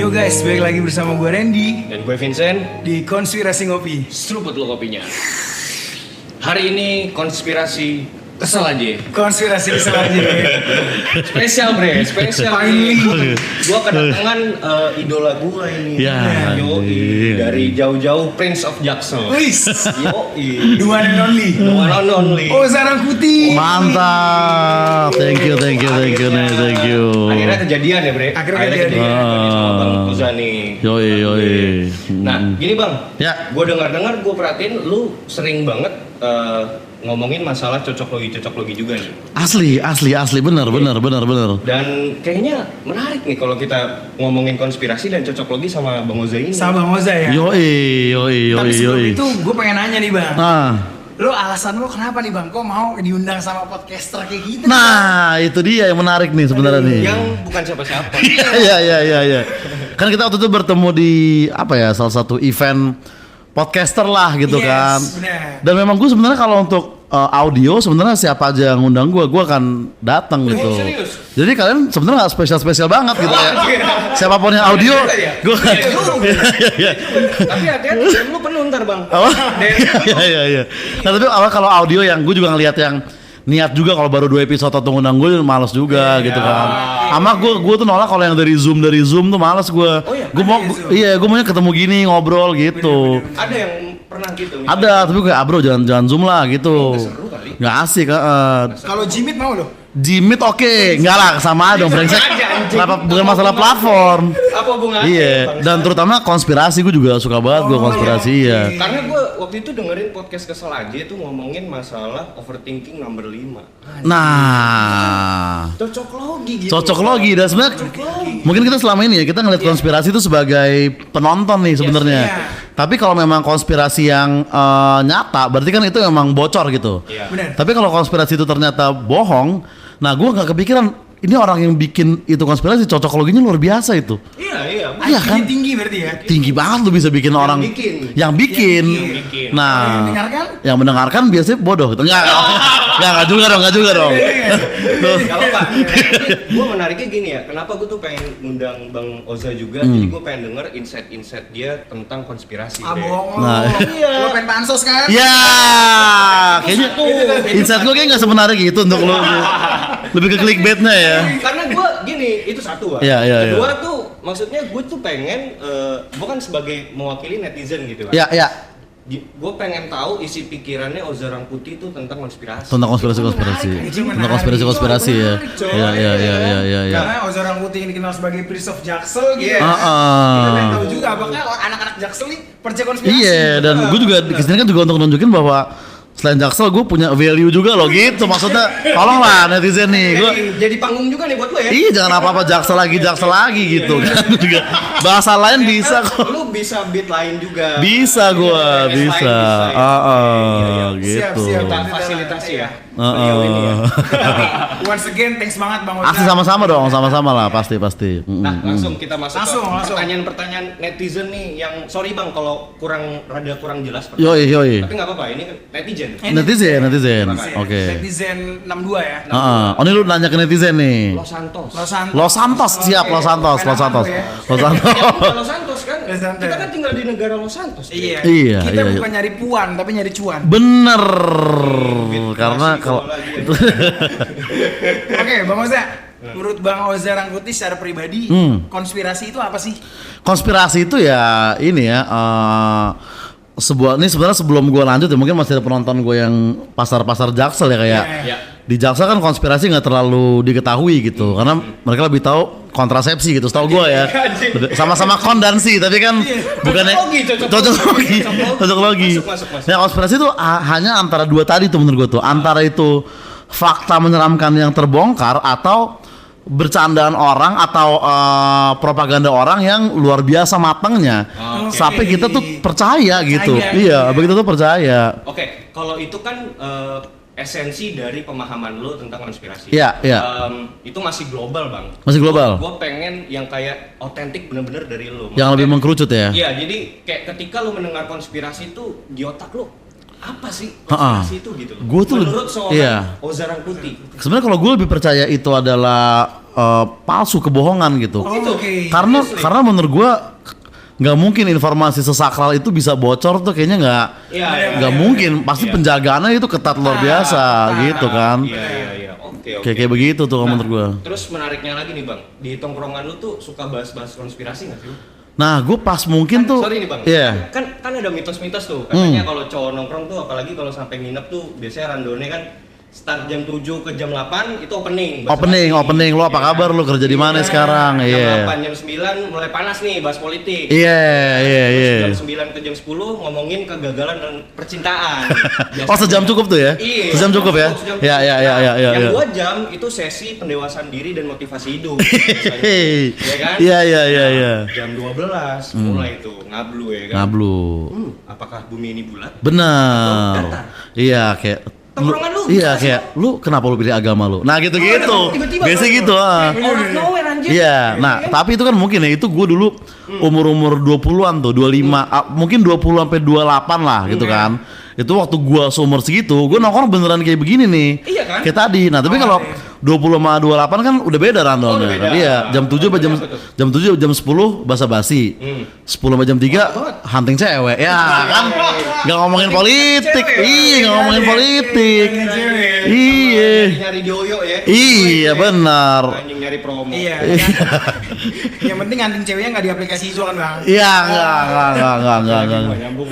Yo guys, balik lagi bersama gue Randy Dan gue Vincent di Konspirasi Ngopi. Seruput lo kopinya. Hari ini konspirasi kesel aja. Konspirasi kesel aja. Spesial bre, spesial. Finally. Gue kedatangan idola gue ini. Ya, Yoi, dari jauh-jauh Prince of Jaksel. Wis, Yoi, the one and only. the one and only. Oh, Sarang Putih. Mantap. Thank you nih, thank you. Akhirnya kejadian ya bre. Akhirnya kejadian kejadian. sama Bang Uza nih. Yoi. Nah, gini bang. Ya. Gue dengar-dengar, gue perhatiin lu sering banget ngomongin masalah cocok logi juga nih. Asli, bener. Dan kayaknya menarik nih kalau kita ngomongin konspirasi dan cocok logi sama Bang Oza ini. Sama Bang Oza ya. Yoi. Tapi sebelum itu gue pengen nanya nih bang. Nah, Lo alasan lo kenapa nih bang? Kok mau diundang sama podcaster kayak gitu? nah itu dia yang menarik nih sebenarnya nih. Yang bukan siapa-siapa. Iya. Kan kita waktu itu bertemu di salah satu event podcaster lah gitu Yes, kan. bener. Dan memang gue sebenarnya kalau untuk audio sebenarnya siapa aja yang ngundang gue akan datang gitu. serius? Jadi kalian sebenarnya nggak spesial banget gitu ya. Siapapun yang audio, gue. Tapi hati-hati, lu penuh ntar bang. Iya. Nah tapi awal kalau audio yang gue juga ngelihat yang niat juga kalau baru 2 episode atau ngundang gue males juga gitu kan. Sama gue tuh nolak kalau yang dari Zoom tuh males gue. iya? Gue mau gue maunya ketemu gini ngobrol gitu. Ada yang pernah gitu? Ada, tapi gue bro jangan Zoom lah gitu. Nggak seru kali. Nggak asik. Kalau Jimit mau lo? Jimit oke, enggak lah sama dong brengsek. Kenapa bukan masalah platform? Apa hubungannya? Iya, Bang? dan terutama konspirasi gue juga suka banget gue konspirasi ya. Karena gue waktu itu dengerin podcast kesel aja itu ngomongin masalah overthinking number 5. Nah, Cocok logi gitu. cocok logi dan sebenarnya mungkin kita selama ini ya kita ngeliat konspirasi itu sebagai penonton nih sebenarnya. Tapi kalau memang konspirasi yang nyata, berarti kan itu memang bocor gitu. Iya. Bener. Tapi kalau konspirasi itu ternyata bohong, nah gue nggak kepikiran ini orang yang bikin itu konspirasi cocok loginya luar biasa itu. Iya. Iya kan? Tinggi berarti ya. Tinggi banget lu bisa bikin orang bikin. yang bikin. bikin. Nah, Yang mendengarkan? yang mendengarkan biasanya bodoh gitu. Enggak juga dong. Gak apa-apa. Gue menariknya gini ya, kenapa gue tuh pengen ngundang Bang Oza juga, jadi gue pengen denger insight dia tentang konspirasi. Bohong lo. Nah. Iya. Lo pengen pansos kan? Ya, kayaknya insight gue kayak nggak semenarik gitu untuk lo. Lebih ke clickbaitnya ya. Karena gue gini, itu satu Bang. Iya. Kedua tuh, maksudnya gue tuh pengen, gue kan sebagai mewakili netizen gitu kan. Ya. Gue pengen tahu isi pikirannya Oza Rangkuti itu tentang konspirasi. Tentang konspirasi. Itu menarik. Tentang konspirasi ya. Iya. Karena Oza Orang Putih ini dikenal sebagai Prince of Jaksel gitu. Yes. Kita pengen tahu juga apakah anak-anak Jaksel nih percaya konspirasi. Iya, dan gue juga kesini kan juga untuk nunjukin bahwa selain Jaksel gue punya value juga loh gitu. Maksudnya tolonglah netizen nih gue. Jadi panggung juga nih buat lo ya. Iya jangan apa-apa Jaksel lagi gitu kan juga bahasa lain bisa kok. Lu bisa beat lain juga. Bisa gua, Lain bisa. ya. Gitu. Siap. Kita fasilitasi ya. Heeh. Beliau ini ya. Once again, thanks banget Bang Oza. Asli sama-sama dong, sama-sama lah pasti. Nah, langsung kita masuk Langsung. ke pertanyaan-pertanyaan netizen nih yang sorry Bang kalau rada kurang jelas. Yoi. Tapi nggak apa-apa, ini kan netizen. Netizen. Oke. Netizen 62 ya. Heeh. Oh ini lu nanya ke netizen nih. Los Santos. Los Santos, siap Los Santos. Ya, bukan Los Santos kan? Los Santos. Kita kan tinggal di negara Los Santos. Iya. Iya, Kita iya. bukan nyari puan, tapi nyari cuan. Bener. Gitu, Karena masih kalau gua lagi ya. Oke, Bang Oza. Menurut Bang Oza Rangkuti secara pribadi, konspirasi itu apa sih? konspirasi itu ya ini ya ini sebenarnya sebelum gue lanjut ya mungkin masih ada penonton gue yang pasar Jaksel ya kayak Iya. di Jaksel kan konspirasi nggak terlalu diketahui gitu karena mereka lebih tahu kontrasepsi gitu setahu gue ya sama-sama kondansi tapi kan bukannya cocok logi. Masuk. Nah konspirasi itu hanya antara dua tadi tuh menurut gue tuh antara itu fakta menyeramkan yang terbongkar atau bercandaan orang atau propaganda orang yang luar biasa matangnya sampai kita tuh percaya gitu. Iya, begitu tuh percaya. Oke, kalau itu kan esensi dari pemahaman lo tentang konspirasi. Iya. Itu masih global bang. Masih global. Gue pengen yang kayak otentik bener-bener dari lo. Yang lebih mengkerucut ya. Iya, jadi kayak ketika lo mendengar konspirasi itu di otak lo apa sih konspirasi itu gitu. Gua tuh menurut seorang iya. Oza Rangkuti. Sebenarnya kalau gue lebih percaya itu adalah palsu, kebohongan gitu. Oh, oke. Karena menurut gua nggak mungkin informasi sesakral itu bisa bocor tuh, kayaknya nggak mungkin. Pasti penjagaannya itu ketat luar biasa gitu kan. Iya. Oke. Kayak begitu tuh kalau menurut gua. Terus menariknya lagi nih Bang, di tongkrongan lu tuh suka bahas-bahas konspirasi nggak sih? Nah, gue pas mungkin tuh, Sorry nih Bang, iya. kan ada mitos-mitos tuh, katanya kalau cowok nongkrong tuh apalagi kalau sampai nginep tuh biasanya randone kan start jam 7 ke jam 8 itu opening. Opening, lo apa kabar, lo kerja di mana sekarang? Jam Iya. 8, jam 9 mulai panas nih bahas politik. Iya. Jam 9 ke jam 10 ngomongin kegagalan dan percintaan. Oh, sejam cukup tuh ya? Iya. Sejam cukup ya? Sejam Iya. Yang 2 jam itu sesi pendewasaan diri dan motivasi hidup. biasanya. Iya kan? Iya. Jam 12 mulai itu ngablu ya kan. Ngablu. Apakah bumi ini bulat? Benar. Datar. Iya, kayak Tongkrongan lu iya, bisa kayak lu kenapa lu pilih agama lu? Nah, gitu-gitu. tiba-tiba Biasa gitu, out of nowhere anjir. Iya, nah tapi itu kan mungkin ya, itu gue dulu umur 20-an tuh, 25, mungkin 20 sampai 28 lah gitu kan. Itu waktu gue seumur segitu, gue nongkrong beneran kayak begini nih. Iya kan? Kayak tadi. Nah, tapi kalau 20 sama 28 kan udah beda randolnya. udah beda. Iya, jam 7 sampai jam 7 jam 10 basa-basi. 10 sampai jam 3 hunting cewek. Ya kan nggak ngomongin politik. Iya, nggak ngomongin politik. Iya. Nyari dioyo ya. Iya, benar. Anjing nyari promo. Iya. Yang penting anting ceweknya nggak di aplikasi itu kan bang. Iya, enggak. Nyambung.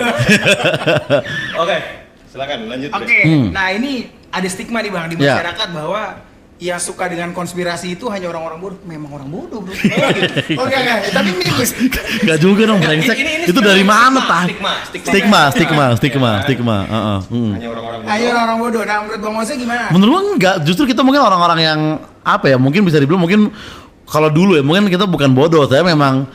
Oke, silakan lanjut. Oke, nah ini ada stigma nih bang di Ya. masyarakat bahwa yang suka dengan konspirasi itu hanya orang-orang bodoh. Memang orang bodoh bro. Oh enggak, tapi minus. Enggak juga dong, brengsek. Ini Itu dari mana, Tah? Stigma. Heeh. Hanya orang-orang bodoh. Ayo orang bodoh. Nah menurut bang Oze gimana? Menurut gua enggak, justru kita mungkin orang-orang yang apa ya, mungkin bisa dibilang mungkin kalau dulu ya, mungkin kita bukan bodoh, tapi memang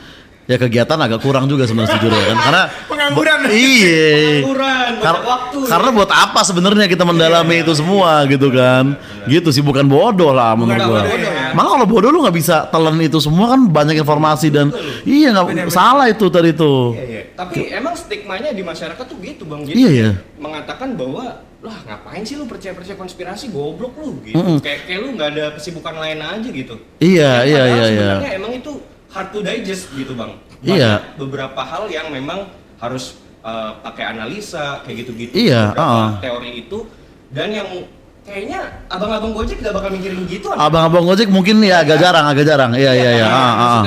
ya kegiatan agak kurang juga sebenarnya jujur ya kan, karena Pengangguran. Iya. Pengangguran, banyak waktu. Karena buat apa sebenarnya kita mendalami itu semua gitu kan? Gitu sih, bukan bodoh lah menurut gua. bodoh ya. Malah kalau bodoh lu nggak bisa telan itu semua kan, banyak informasi dan iya nggak salah itu tadi tuh. Iya. Tapi emang stigmanya di masyarakat tuh gitu bang. Jadi Iya, iya. mengatakan bahwa lah ngapain sih lu percaya konspirasi, goblok lu gitu. Kayak lu nggak ada kesibukan lain aja gitu. Iya. Padahal sebenarnya emang itu hard to digest gitu bang. Iya. Banyak beberapa hal yang memang harus pakai analisa kayak gitu-gitu. Iya, Beberapa teori itu, dan yang kayaknya abang-abang Gojek gak bakal mikirin gitu. Abang-abang Gojek mungkin ya agak jarang. Iya.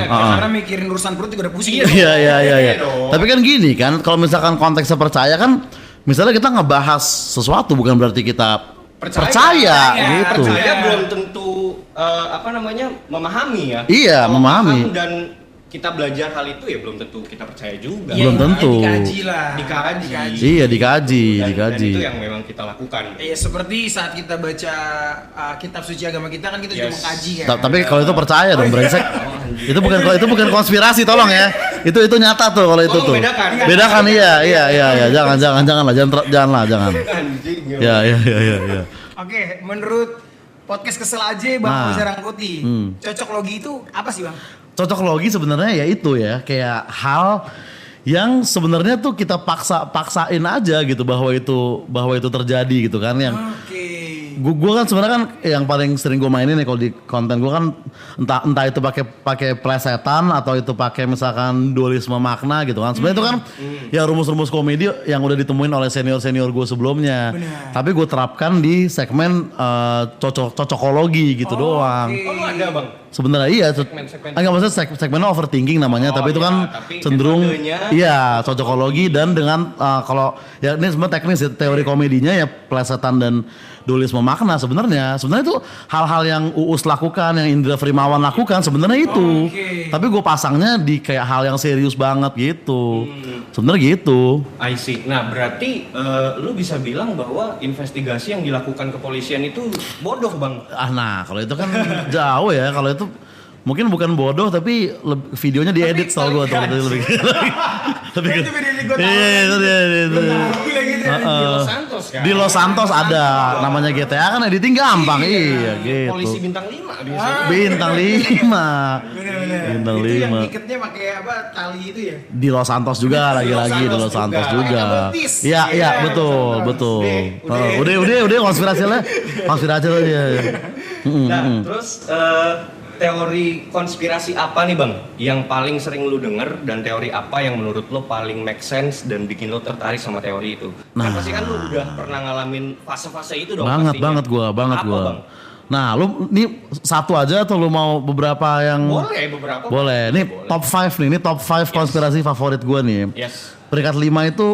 Karena mikirin urusan perut juga udah pusing. Iya. Tapi kan gini kan, kalau misalkan konteksnya percaya kan, misalnya kita ngebahas sesuatu bukan berarti kita percaya gitu. Percaya belum tentu memahami ya. Iya, Kalau memahami. paham dan kita belajar hal itu ya belum tentu kita percaya juga. Belum tentu. Dikaji lah. Dikaji. Iya, dikaji. Dan itu yang memang kita lakukan. Iya, seperti saat kita baca kitab suci agama kita kan kita juga Yes. mengkaji kan. Tapi kalau itu percaya dong, brengsek. Itu bukan konspirasi, tolong ya. Itu nyata tuh kalau itu tuh. Membedakan. Bedakan, iya. Jangan. Anjing. Iya. Oke, menurut podcast Kesel aja Bang Nah. Oze Rangkuti, cocok logi itu apa sih Bang? Cocok logi sebenarnya ya itu ya, kayak hal yang sebenarnya tuh kita paksain aja gitu bahwa itu terjadi gitu kan, yang Oke. gue kan sebenarnya kan yang paling sering gue mainin ya kalau di konten gue kan entah itu pakai plesetan atau itu pakai misalkan dualisme makna gitu kan. Sebenarnya itu kan ya rumus-rumus komedi yang udah ditemuin oleh senior gue sebelumnya. Benar. Tapi gue terapkan di segmen cocokologi gitu doang. Oh, lu ada bang? Sebenarnya iya, Segmen. enggak maksudnya segmennya overthinking namanya, tapi itu iya, kan tapi cenderung metodenya- iya cocokologi, dan dengan kalau ya ini sebenarnya teknis ya, teori komedinya ya plesetan dan dualisme makna. Sebenarnya itu hal-hal yang Uus lakukan, yang Indra Frimawan lakukan sebenarnya itu. Oke. Tapi gue pasangnya di kayak hal yang serius banget gitu. Sebenarnya gitu. I see. Nah berarti lu bisa bilang bahwa investigasi yang dilakukan kepolisian itu bodoh bang? Nah kalau itu kan jauh ya, kalau itu mungkin bukan bodoh tapi videonya diedit soal gue tuh lebih Itu video ini gua tahu. Iya, itu dia. Gila gitu ya. Di Los Santos kan? Di Los Santos ada namanya GTA kan, editing gampang. Iya Polisi gitu. bintang 5 biasanya. Bintang 5. Bener-bener. Bintang Itu yang 5. iketnya pakai apa? Tali itu ya? Di Los Santos juga lagi-lagi di Los Santos juga. Betis. Iya, Iya, betul. Udah. Udah konspirasi lah. Konspirasi lah dia. Nah terus teori konspirasi apa nih bang yang paling sering lu denger dan teori apa yang menurut lo paling make sense dan bikin lo tertarik sama teori itu? Nah. Kan pasti kan lu udah pernah ngalamin fase-fase itu dong Banget pastinya. banget Apa, gua. Bang? Nah, lu ini satu aja atau lu mau beberapa yang Boleh beberapa. Boleh. Ini Boleh. top 5 nih, ini top 5 konspirasi favorit gua nih. Yes. Peringkat 5 itu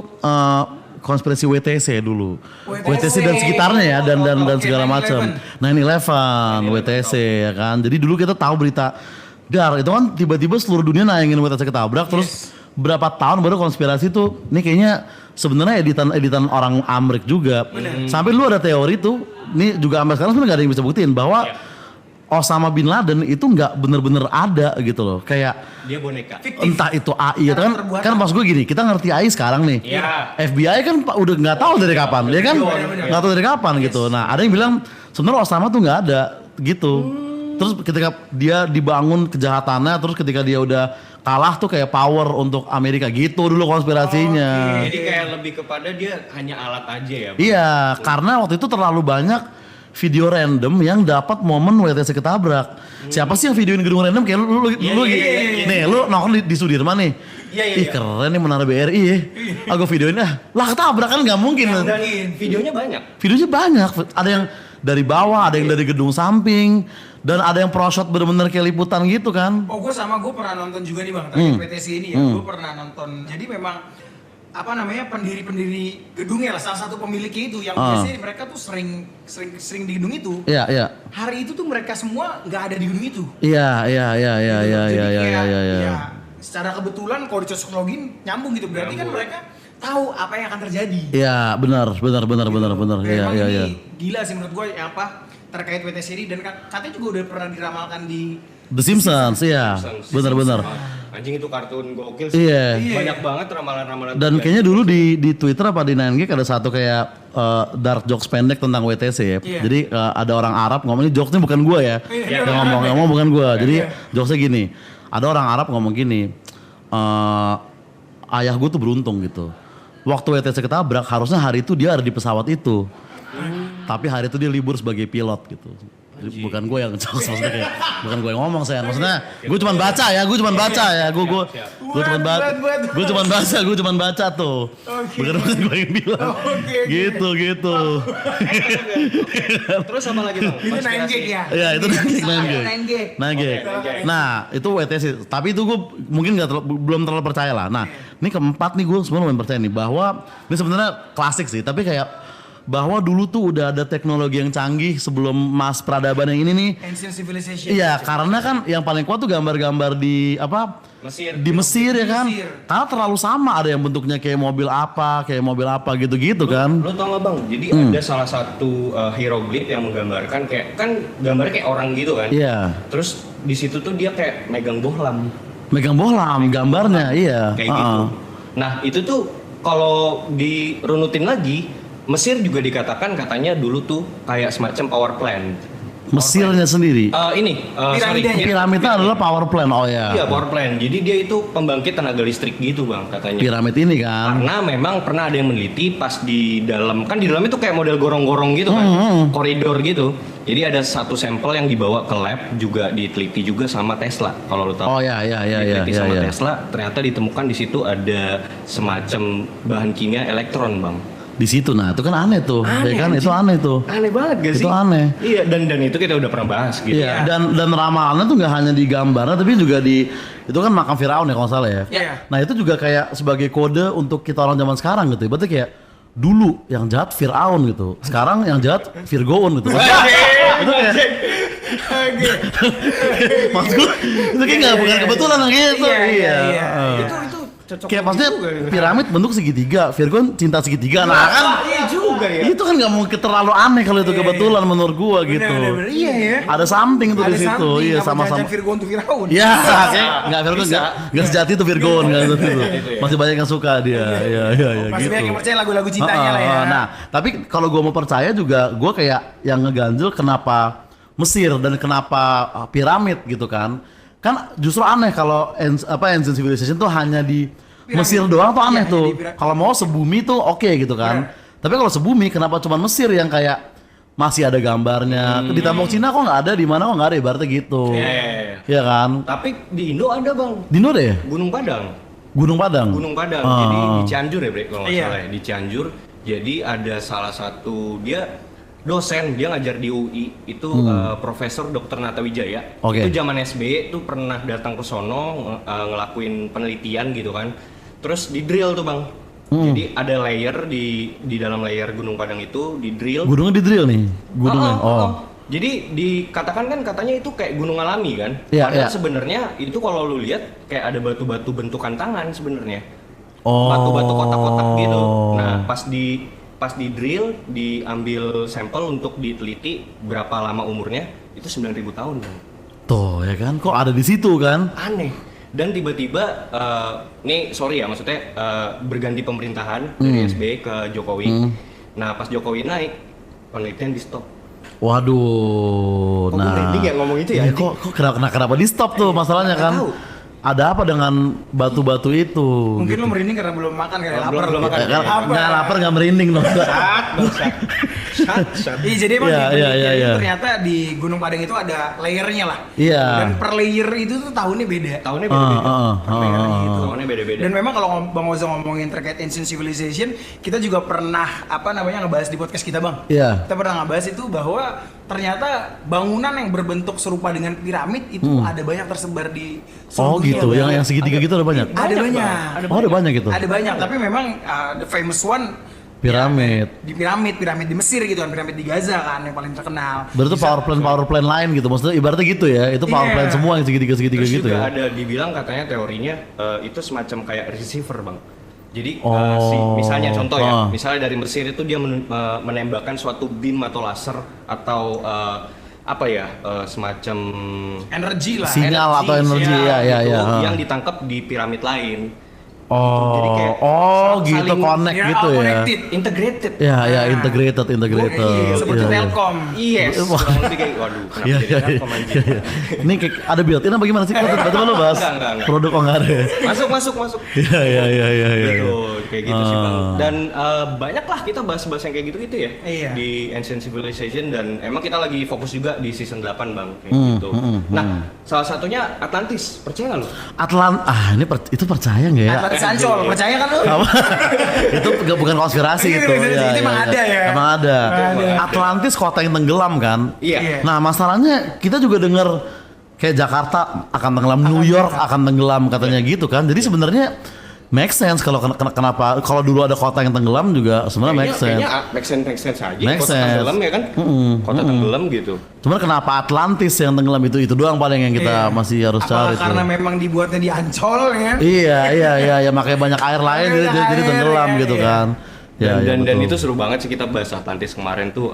konspirasi WTC dulu. WTC dan WTC. sekitarnya ya dan Oke, segala 9/11. macam. 9/11 WTC ya kan. Jadi dulu kita tahu berita dar itu kan tiba-tiba seluruh dunia nayangin WTC ketabrak terus berapa tahun baru konspirasi tuh ini kayaknya sebenarnya editan orang Amrik juga. Sampai dulu ada teori tuh, ini juga sampai sekarang sebenarnya gak ada yang bisa buktiin bahwa Osama bin Laden itu nggak bener-bener ada gitu loh. Kayak Dia boneka. entah itu AI Karena kan terbuatan. kan maksud gue gini, kita ngerti AI sekarang nih. Iya. FBI kan udah nggak tahu dari kapan, dia kan Bener-bener. nggak tahu dari kapan gitu. Nah ada yang bilang sebenarnya Osama tuh nggak ada gitu. Terus ketika dia dibangun kejahatannya, terus ketika dia udah kalah tuh kayak power untuk Amerika gitu dulu konspirasinya. Jadi kayak lebih kepada dia hanya alat aja ya. Bang? Iya, karena waktu itu terlalu banyak video random yang dapat momen WTC ketabrak. Siapa sih yang videoin gedung random kayak lu iya. nih, lu nongkrong di Sudirman nih. Iya. Ih keren nih menara BRI ya. Aku videoin lah ketabrak kan nggak mungkin. Dan videonya banyak. Videonya banyak. Ada yang dari bawah, ada yang dari gedung samping, dan ada yang pro shot bener-bener kayak liputan gitu kan. Oh, gue pernah nonton juga nih bang, terakhir PTC ini ya. Gue pernah nonton. Jadi memang apa namanya pendiri gedungnya lah, salah satu pemiliknya itu yang biasanya mereka tuh sering di gedung itu. Iya, iya. Hari itu tuh mereka semua nggak ada di gedung itu. Iya. Jadi kayak, Iya. ya, secara kebetulan kalau dicocok login nyambung gitu, berarti kan mereka tahu apa yang akan terjadi. Iya, benar. Kayak Iya, emang iya, ini iya. gila sih menurut gue yang apa terkait WTC ini, dan katanya juga udah pernah diramalkan di The Simpsons, iya. Benar. Anjing itu kartun gokil sih. Iya. Banyak banget ramalan-ramalan. Dan kayaknya dulu di Twitter apa di 9gag ada satu kayak dark jokes pendek tentang WTC ya. Iya. Jadi ada orang Arab ngomong, ini jokesnya bukan gua ya. Iya. Yang ngomong bukan gua. Jadi jokesnya gini. Ada orang Arab ngomong gini. Ayah gue tuh beruntung gitu. Waktu WTC ketabrak harusnya hari itu dia ada di pesawat itu. Tapi hari itu dia libur sebagai pilot gitu. Jadi bukan gue yang jokes maksudnya kayak bukan gue yang ngomong sayang, maksudnya gue cuma baca ya, gue cuma baca tuh, bukan gue yang bilang, gitu. Terus apa lagi bang? Itu 9gag ya? Ya itu 9gag. 9gag. Nah itu WTC, tapi itu gue mungkin belum terlalu percaya lah. Nah ini keempat nih gue sebenarnya lumayan percaya nih bahwa ini sebenarnya klasik sih, tapi kayak bahwa dulu tuh udah ada teknologi yang canggih sebelum Mas peradaban yang ini nih. Ancient civilization. Iya, karena kan yang paling kuat tuh gambar-gambar di apa? Mesir. Di Mesir ya kan? Mesir. Karena terlalu sama, ada yang bentuknya kayak mobil apa gitu-gitu kan. Lo tau gak bang? Jadi ada salah satu hieroglif yang menggambarkan kayak kan gambarnya kayak orang gitu kan. Iya. Terus di situ tuh dia kayak megang bohlam. Megang bohlam gambarnya, iya. Kayak gitu. Nah itu tuh kalau dirunutin lagi, Mesir juga dikatakan katanya dulu tuh kayak semacam power plant. Mesirnya sendiri. Piramidnya adalah power plant, oh ya. Iya power plant. Jadi dia itu pembangkit tenaga listrik gitu bang katanya. Piramid ini kan. Karena memang pernah ada yang meneliti pas di dalam kan di dalam itu kayak model gorong-gorong gitu kan, koridor gitu. Jadi ada satu sampel yang dibawa ke lab juga diteliti juga sama Tesla kalau lo tahu. Oh ya. Diteliti sama Tesla, ternyata ditemukan di situ ada semacam bahan kimia elektron bang. Di situ, nah itu kan aneh tuh, ya kan? Anjing. Itu aneh tuh. Aneh banget gak sih? Itu aneh. Iya dan itu kita udah pernah bahas gitu. Iya. Dan ramalannya tuh nggak hanya di gambarnya, tapi juga di itu kan makam Firaun ya kalau nggak salah ya. Iya. Nah itu juga kayak sebagai kode untuk kita orang zaman sekarang gitu. Berarti kayak dulu yang jahat Firaun gitu, sekarang yang jahat Virgoon gitu. Itu kayak maksud gue itu kayak nggak bukan kebetulan gitu. Iya. Itu cocok. Kayak maksudnya piramid bentuk segitiga, Virgon cinta segitiga. Nah kan Iya juga ya. itu kan nggak mungkin terlalu aneh kalau itu kebetulan menurut gua gitu. Bener. Iya ya. Ada something tuh di situ. Iya sama-sama. Virgo untuk Firaun. Iya, nggak Virgon nggak sejati itu Virgon nggak itu. Masih banyak yang suka dia. Iya Masih gitu. banyak yang percaya lagu-lagu cintanya lah ya. Nah, tapi kalau gua mau percaya juga, gua kayak yang ngeganjel kenapa Mesir dan kenapa piramid gitu kan. Kan justru aneh kalau ancient civilization tuh hanya di Piramid. Mesir doang tuh aneh Iya, tuh. di piramid. Kalau mau sebumi tuh oke gitu kan. Iya. Tapi kalau sebumi kenapa cuma Mesir yang kayak masih ada gambarnya. Di tembok Cina kok nggak ada, di mana kok nggak ada, ibaratnya gitu. Iya kan? Tapi di Indo ada bang, Di Indo deh, Gunung Padang. Gunung Padang. Gunung Padang. Jadi di Cianjur ya, Bre, kalau nggak salah ya. Di Cianjur. Jadi ada salah satu dia dosen, dia ngajar di UI itu Profesor Dr. Nata Wijaya. Oke. Itu zaman SBY tuh pernah datang ke sono ngelakuin penelitian gitu kan. Terus di drill tuh bang. Jadi ada layer di dalam layer Gunung Padang itu di drill. Gunungnya di drill nih, gunungnya. Jadi dikatakan kan katanya itu kayak gunung alami kan. Iya, Padahal iya. sebenarnya itu kalau lu lihat kayak ada batu-batu bentukan tangan sebenarnya. Oh. Batu-batu kotak-kotak gitu. Nah, pas di drill, diambil sampel untuk diteliti berapa lama umurnya, itu 9.000 tahun. Bang. Tuh ya kan, kok ada di situ kan? Aneh. Dan tiba-tiba, nih sorry ya maksudnya berganti pemerintahan dari SBY ke Jokowi. Nah, pas Jokowi naik, penelitian di stop. Waduh, Kok gue merinding ya ngomong itu ya, Iya, kok kenapa di stop tuh masalahnya nggak kan? tahu. Ada apa dengan batu-batu itu? Mungkin gitu. lo merinding karena belum makan, kayak lapar. belum makan. Ya kan, nggak lapar nggak merinding dong. Iya, jadi emang Iya, di iya, penelitian iya, itu iya. ternyata di Gunung Padang itu ada layernya lah. Iya. Dan per layer itu tuh tahunnya beda. Tahunnya beda-beda. Per layernya gitu. Tahunnya beda-beda. Dan memang kalau Bang Oza ngomongin terkait Ancient Civilization, kita juga pernah ngebahas di podcast kita, Bang. Iya. Kita pernah ngebahas itu bahwa ternyata bangunan yang berbentuk serupa dengan piramid itu ada banyak tersebar di Oh seluruh dunia, gitu, Bang. yang segitiga gitu ada banyak. Ada banyak. Oh ada banyak gitu. Ada banyak, tapi memang the famous one Piramid. di piramid di Mesir gitu kan, piramid di Gaza kan yang paling terkenal. Berarti power plant lain gitu, maksudnya ibaratnya gitu ya, itu power Iya. plant semua yang segitiga Terus gitu juga ya. ada dibilang katanya teorinya itu semacam kayak receiver bang. Jadi Oh. misalnya contoh ya, Ah. misalnya dari Mesir itu dia menembakkan suatu beam atau laser atau semacam Energi lah. Sinyal atau energi, sinyal ya, gitu, ya. yang ditangkap di piramid lain. Oh, Jadi kayak gitu saling- connect Ya, gitu ya. connected. Integrated. Ya, Nah. integrated. Iya, seperti Iya, iya. Telkom. Yes. Wah. kurang lebih kayak waduh, kenapa Iya, jadi iya, Telkom iya, anjir? iya. Ini kayak ada built-in apa gimana sih? Kok tiba-tiba lo bahas Enggak. produk kok nggak ada ya? Masuk. Iya. Gitu, kayak gitu sih bang. Ah. Dan banyak lah kita bahas-bahas yang kayak gitu-gitu ya Iya. di Ancient Civilization dan emang kita lagi fokus juga di season 8 bang kayak gitu. Nah, salah satunya Atlantis, percaya nggak lo? Itu percaya nggak ya? Atlantis Ancol, percaya kan lu? Apa? Itu bukan konspirasi Itu itu. konspirasi, Ya, itu emang ada ya? Emang ada. Ada. Atlantis kota yang tenggelam kan? Iya. Nah masalahnya kita juga dengar kayak Jakarta akan tenggelam, New York akan tenggelam katanya gitu kan. Jadi sebenarnya make sense kalau kenapa kalau dulu ada kota yang tenggelam juga sebenarnya make sense. Kayaknya make sense aja. Make Kota sense. tenggelam ya kan? Kota tenggelam gitu. Cuman kenapa Atlantis yang tenggelam itu doang paling yang kita masih harus Apakah cari karena tuh. memang dibuatnya di Ancol ya? Iya makanya banyak air lain jadi Banyak tenggelam air, gitu iya. kan. Dan betul. itu seru banget sih kita bahas Atlantis kemarin tuh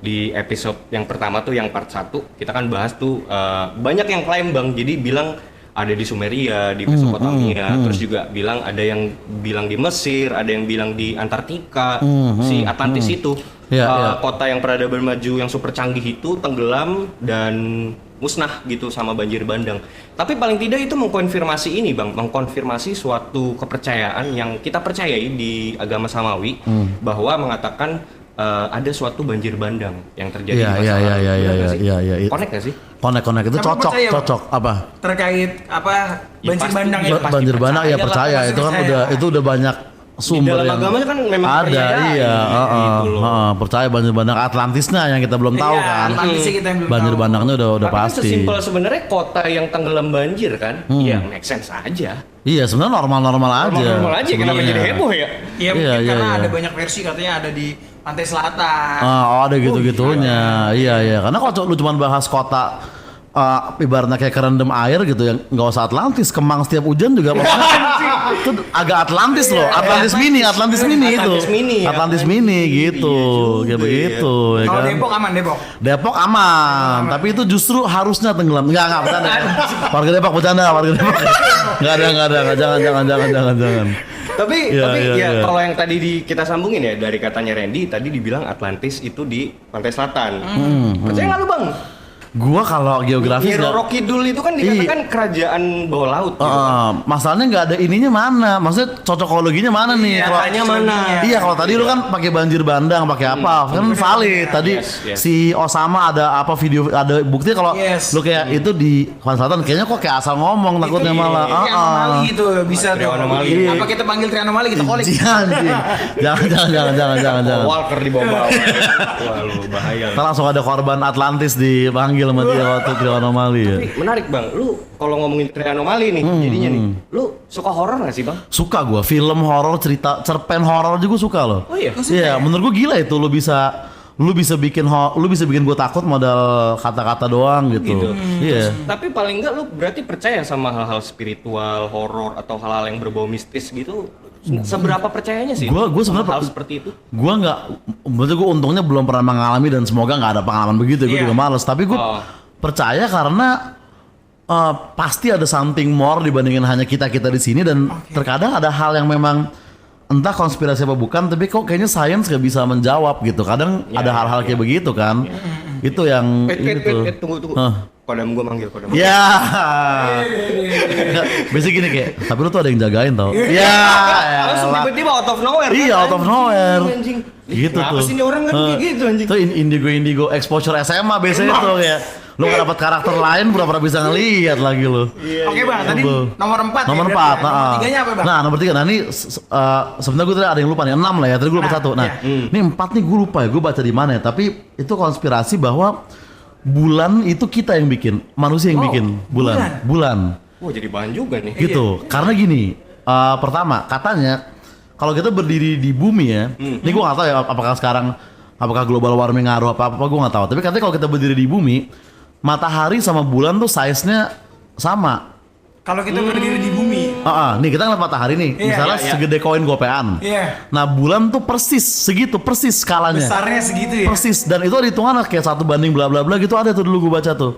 di episode yang pertama tuh yang part 1 kita kan bahas tuh banyak yang klaim bang jadi bilang ada di Sumeria, di Mesopotamia, terus juga bilang ada yang bilang di Mesir, ada yang bilang di Antartika, si Atlantis itu Iya. kota yang peradaban maju yang super canggih itu tenggelam dan musnah gitu sama banjir bandang. Tapi paling tidak itu mengkonfirmasi ini bang, mengkonfirmasi suatu kepercayaan yang kita percayai di agama Samawi bahwa mengatakan ada suatu banjir bandang yang terjadi Iya, di masa iya, lalu. iya, Benar iya, nggak sih? iya, iya. Connect nggak sih? Connect itu Kenapa percaya, Bang? cocok apa? Terkait Ya, banjir pasti. bandang Ya, itu. pasti Banjir bandang ya percaya lah, percaya pasti itu kan percaya. itu udah banyak sumber dalam yang agamanya kan memang ada dipercayai, iya gitu loh. percaya banjir bandang Atlantisnya yang kita belum tahu Iya, kan. Atlantisnya kita yang belum Banjir tahu. bandangnya udah Tapi kan pasti. sesimpel sebenarnya kota yang tenggelam banjir kan, ya make sense aja. Iya sebenarnya normal aja. Normal aja, kenapa sebenarnya. jadi heboh ya? Iya, Iya, mungkin iya, karena iya. ada banyak versi katanya ada di Pantai Selatan. Ada gitu-gitunya. Iya. Karena kalau lu cuma bahas kota ibaratnya kayak kerendam air gitu yang nggak usah Atlantis, Kemang setiap hujan juga itu agak Atlantis loh, Atlantis mini itu. Atlantis mini, Atlantis mini gitu, kayak begitu ya Kalau kan. Depok aman, Depok. Depok aman, tapi itu justru harusnya tenggelam. Enggak bercanda. Warga Depok bercanda, warga Depok. Enggak ada, jangan. Tapi Iya, iya. kalau yang tadi kita sambungin ya dari katanya Randy tadi dibilang Atlantis itu di pantai selatan. Percaya nggak lu bang? Gua kalau geografis nggak- Roro Kidul itu kan dikatakan kerajaan bawah laut gitu. masalahnya nggak ada ininya mana, maksudnya cocokologinya mana nih? Kalau Katanya mana? iya kalau tadi lu kan pakai banjir bandang, pakai apa? Kan valid. Tadi Yes. si Osama ada apa video, ada bukti kalau Yes. lu kayak itu di Korea Selatan kayaknya kok kayak asal ngomong takutnya malah. Ini anomali itu bisa tuh. Trianomali. Apa kita panggil trianomali kita kolik. Jangan. Walker di bawah. Wah, lu bahaya. Ntar langsung ada korban Atlantis dipanggil sama dia waktu Trianomali ya. Tapi menarik bang, lu kalau ngomongin trianomali nih, jadinya nih, lu suka horor nggak sih bang? Suka gua film horor, cerita cerpen horor juga suka loh. Oh iya. Iya, menurut gua gila itu lu bisa bikin gua takut modal kata-kata doang gitu. Iya. Tapi paling enggak lu berarti percaya sama hal-hal spiritual, horor atau hal-hal yang berbau mistis gitu? Seberapa percayanya sih? Gua sama sebenarnya hal seperti itu. Gua nggak, menurut gua untungnya belum pernah mengalami dan semoga nggak ada pengalaman begitu. Gua Iya. juga males. Tapi gua percaya karena pasti ada something more dibandingin hanya kita di sini dan terkadang ada hal yang memang entah konspirasi apa bukan, tapi kok kayaknya sains gak bisa menjawab gitu. Kadang ada hal-hal kayak begitu kan. Itu yang Wait, itu. tunggu. Hah. Kodam gua manggil kodam. Ya. Biasanya gini kayak, tapi lu tuh ada yang jagain tau. Ya. Langsung elah. tiba-tiba out of nowhere. Iya, out of nowhere. Anjing. Gitu Kenapa tuh. sih ini orang kan kayak gitu anjing? Itu indigo exposure SMA biasanya tuh ya. Lu gak dapat karakter lain pura-pura bisa ngelihat lagi lu. Oke bang, tadi nomor 4 Nomor 4. Nomor 3-nya apa bang? Nah, nomor 3. Nah, ini sebenarnya gue tadi ada yang lupa nih. 6 lah ya. Tadi gue lupa Nah, 1. Nah, ini 4 nih gue lupa ya. Gue baca di mana ya. Tapi itu konspirasi bahwa bulan itu kita yang bikin, manusia yang bikin bulan. Wah jadi bahan juga nih. Gitu. Karena gini, pertama katanya kalau kita berdiri di bumi ya, ini gue nggak tahu ya apakah global warming ngaruh apa gue nggak tahu. Tapi katanya kalau kita berdiri di bumi, matahari sama bulan tuh size-nya sama. Kalau kita berdiri di bumi. Nih kita ngeliat matahari nih, Iya, misalnya iya. segede koin gopean. Iya. Nah bulan tuh persis skalanya. Besarnya segitu ya. Persis, dan itu ada hitungan kayak 1 banding bla bla bla gitu, ada tuh dulu gue baca tuh.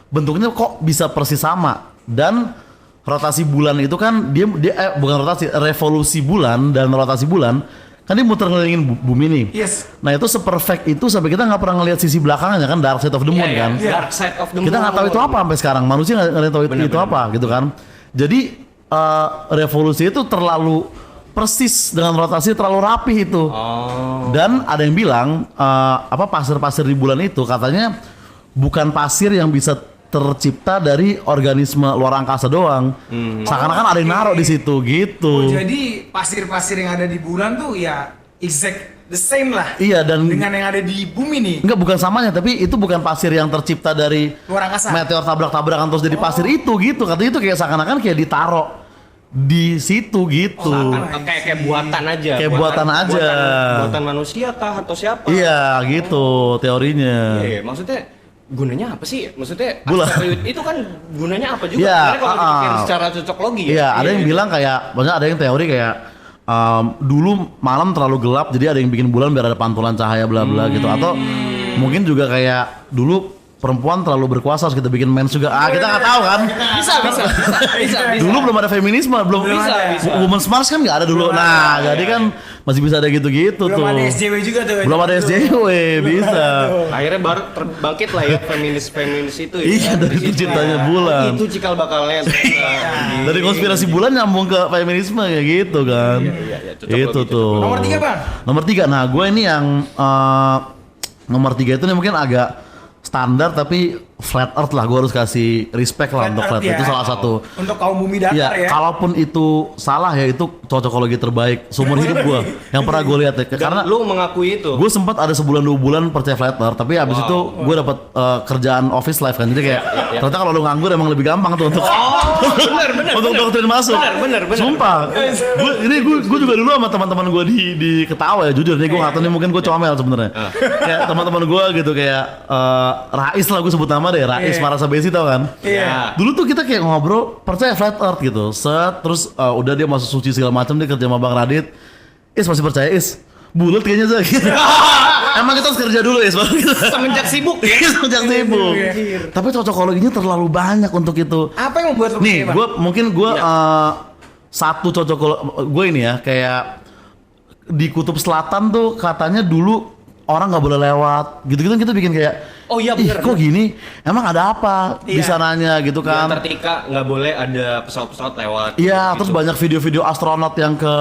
Bentuknya kok bisa persis sama, dan rotasi bulan itu kan dia bukan rotasi, revolusi bulan dan rotasi bulan kan dia muter ngelilingin bumi nih. Yes. Nah itu seperfect itu sampai kita nggak pernah ngelihat sisi belakangnya kan, dark side of the moon Iya, kan. iya. Dark side of the moon. Kita nggak tahu itu apa sampai sekarang, manusia nggak tahu itu apa gitu kan. Jadi revolusi itu terlalu persis dengan rotasi terlalu rapih itu. Dan ada yang bilang pasir-pasir di bulan itu katanya bukan pasir yang bisa tercipta dari organisme luar angkasa doang. Seakan-akan ada yang naruh di situ gitu. Jadi pasir-pasir yang ada di bulan tuh ya exact the same lah. Iya, dan Dengan yang ada di bumi nih. enggak, bukan samanya, tapi itu bukan pasir yang tercipta dari Luar angkasa. meteor tabrak-tabrakan terus jadi pasir itu gitu. Katanya itu kayak seakan-akan kayak ditaruh di situ gitu. Kayak buatan aja. Kayak buatan aja. Buatan manusia kah atau siapa? Iya gitu teorinya. Iya, maksudnya gunanya apa sih? Maksudnya Bulan. asteroid itu kan gunanya apa juga? Iya, Karena kalau dipikir secara cocok logi ya. Iya, ada yang bilang kayak, maksudnya ada yang teori kayak dulu malam terlalu gelap, jadi ada yang bikin bulan biar ada pantulan cahaya bla bla gitu. Atau mungkin juga kayak dulu perempuan terlalu berkuasa harus kita bikin mens juga. Kita nggak tahu kan. Bisa. Dulu belum ada feminisme, belum Bisa. Women's March kan nggak ada dulu. Nah, jadi kan masih bisa ada gitu-gitu Belum tuh. ada SJW juga tuh. Belum ada SJW, bisa. Akhirnya baru terbangkit lah ya feminis itu ya. Iya, dari itu ciptanya bulan. Itu cikal bakalnya. Dari konspirasi bulan nyambung ke feminisme kayak gitu kan. cocok Itu logi, tuh. Nomor 3 bang. Nomor 3. Nah, gue ini yang nomor 3 itu nih mungkin agak standar tapi flat earth lah, gue harus kasih respect lah untuk flat earth. ya. Itu salah satu. Untuk kaum bumi datar Ya, ya. kalaupun itu salah ya itu cocokologi terbaik seumur hidup gue yang pernah gue lihat ya. Karena lu mengakui itu. gue sempat ada sebulan 2 bulan percaya flat earth, tapi abis itu gue dapat kerjaan office life kan, jadi kayak ternyata kalau lu nganggur emang lebih gampang tuh untuk bener. untuk doktrin masuk. Bener. Sumpah. Gue juga dulu sama teman-teman gue di Ketawa ya, jujur nih gue nggak tahu nih, mungkin gue comel sebenarnya. Kayak teman-teman gue gitu kayak Rais lah, gue sebut nama deh, Rais Marasa Besi tau kan. Iya. Dulu tuh kita kayak ngobrol percaya flat earth gitu. Terus udah dia masuk suci segala macam, dia kerja sama Bang Radit. Masih percaya bulat kayaknya sih gitu. Emang kita harus kerja dulu baru kita. Semenjak sibuk ya. Semenjak sibuk. Tapi cocokologinya terlalu banyak untuk itu. Apa yang membuat lu Nih, percaya, Bang? satu cocokologi gue ini ya, kayak di kutub selatan tuh katanya dulu orang nggak boleh lewat, gitu-gitu kan kita bikin kayak, Oh iya, ih bener, kok gini, emang ada apa di Iya. sananya gitu Di kan? Antartika nggak boleh ada pesawat-pesawat lewat. Iya, gitu. terus banyak video-video astronot yang ke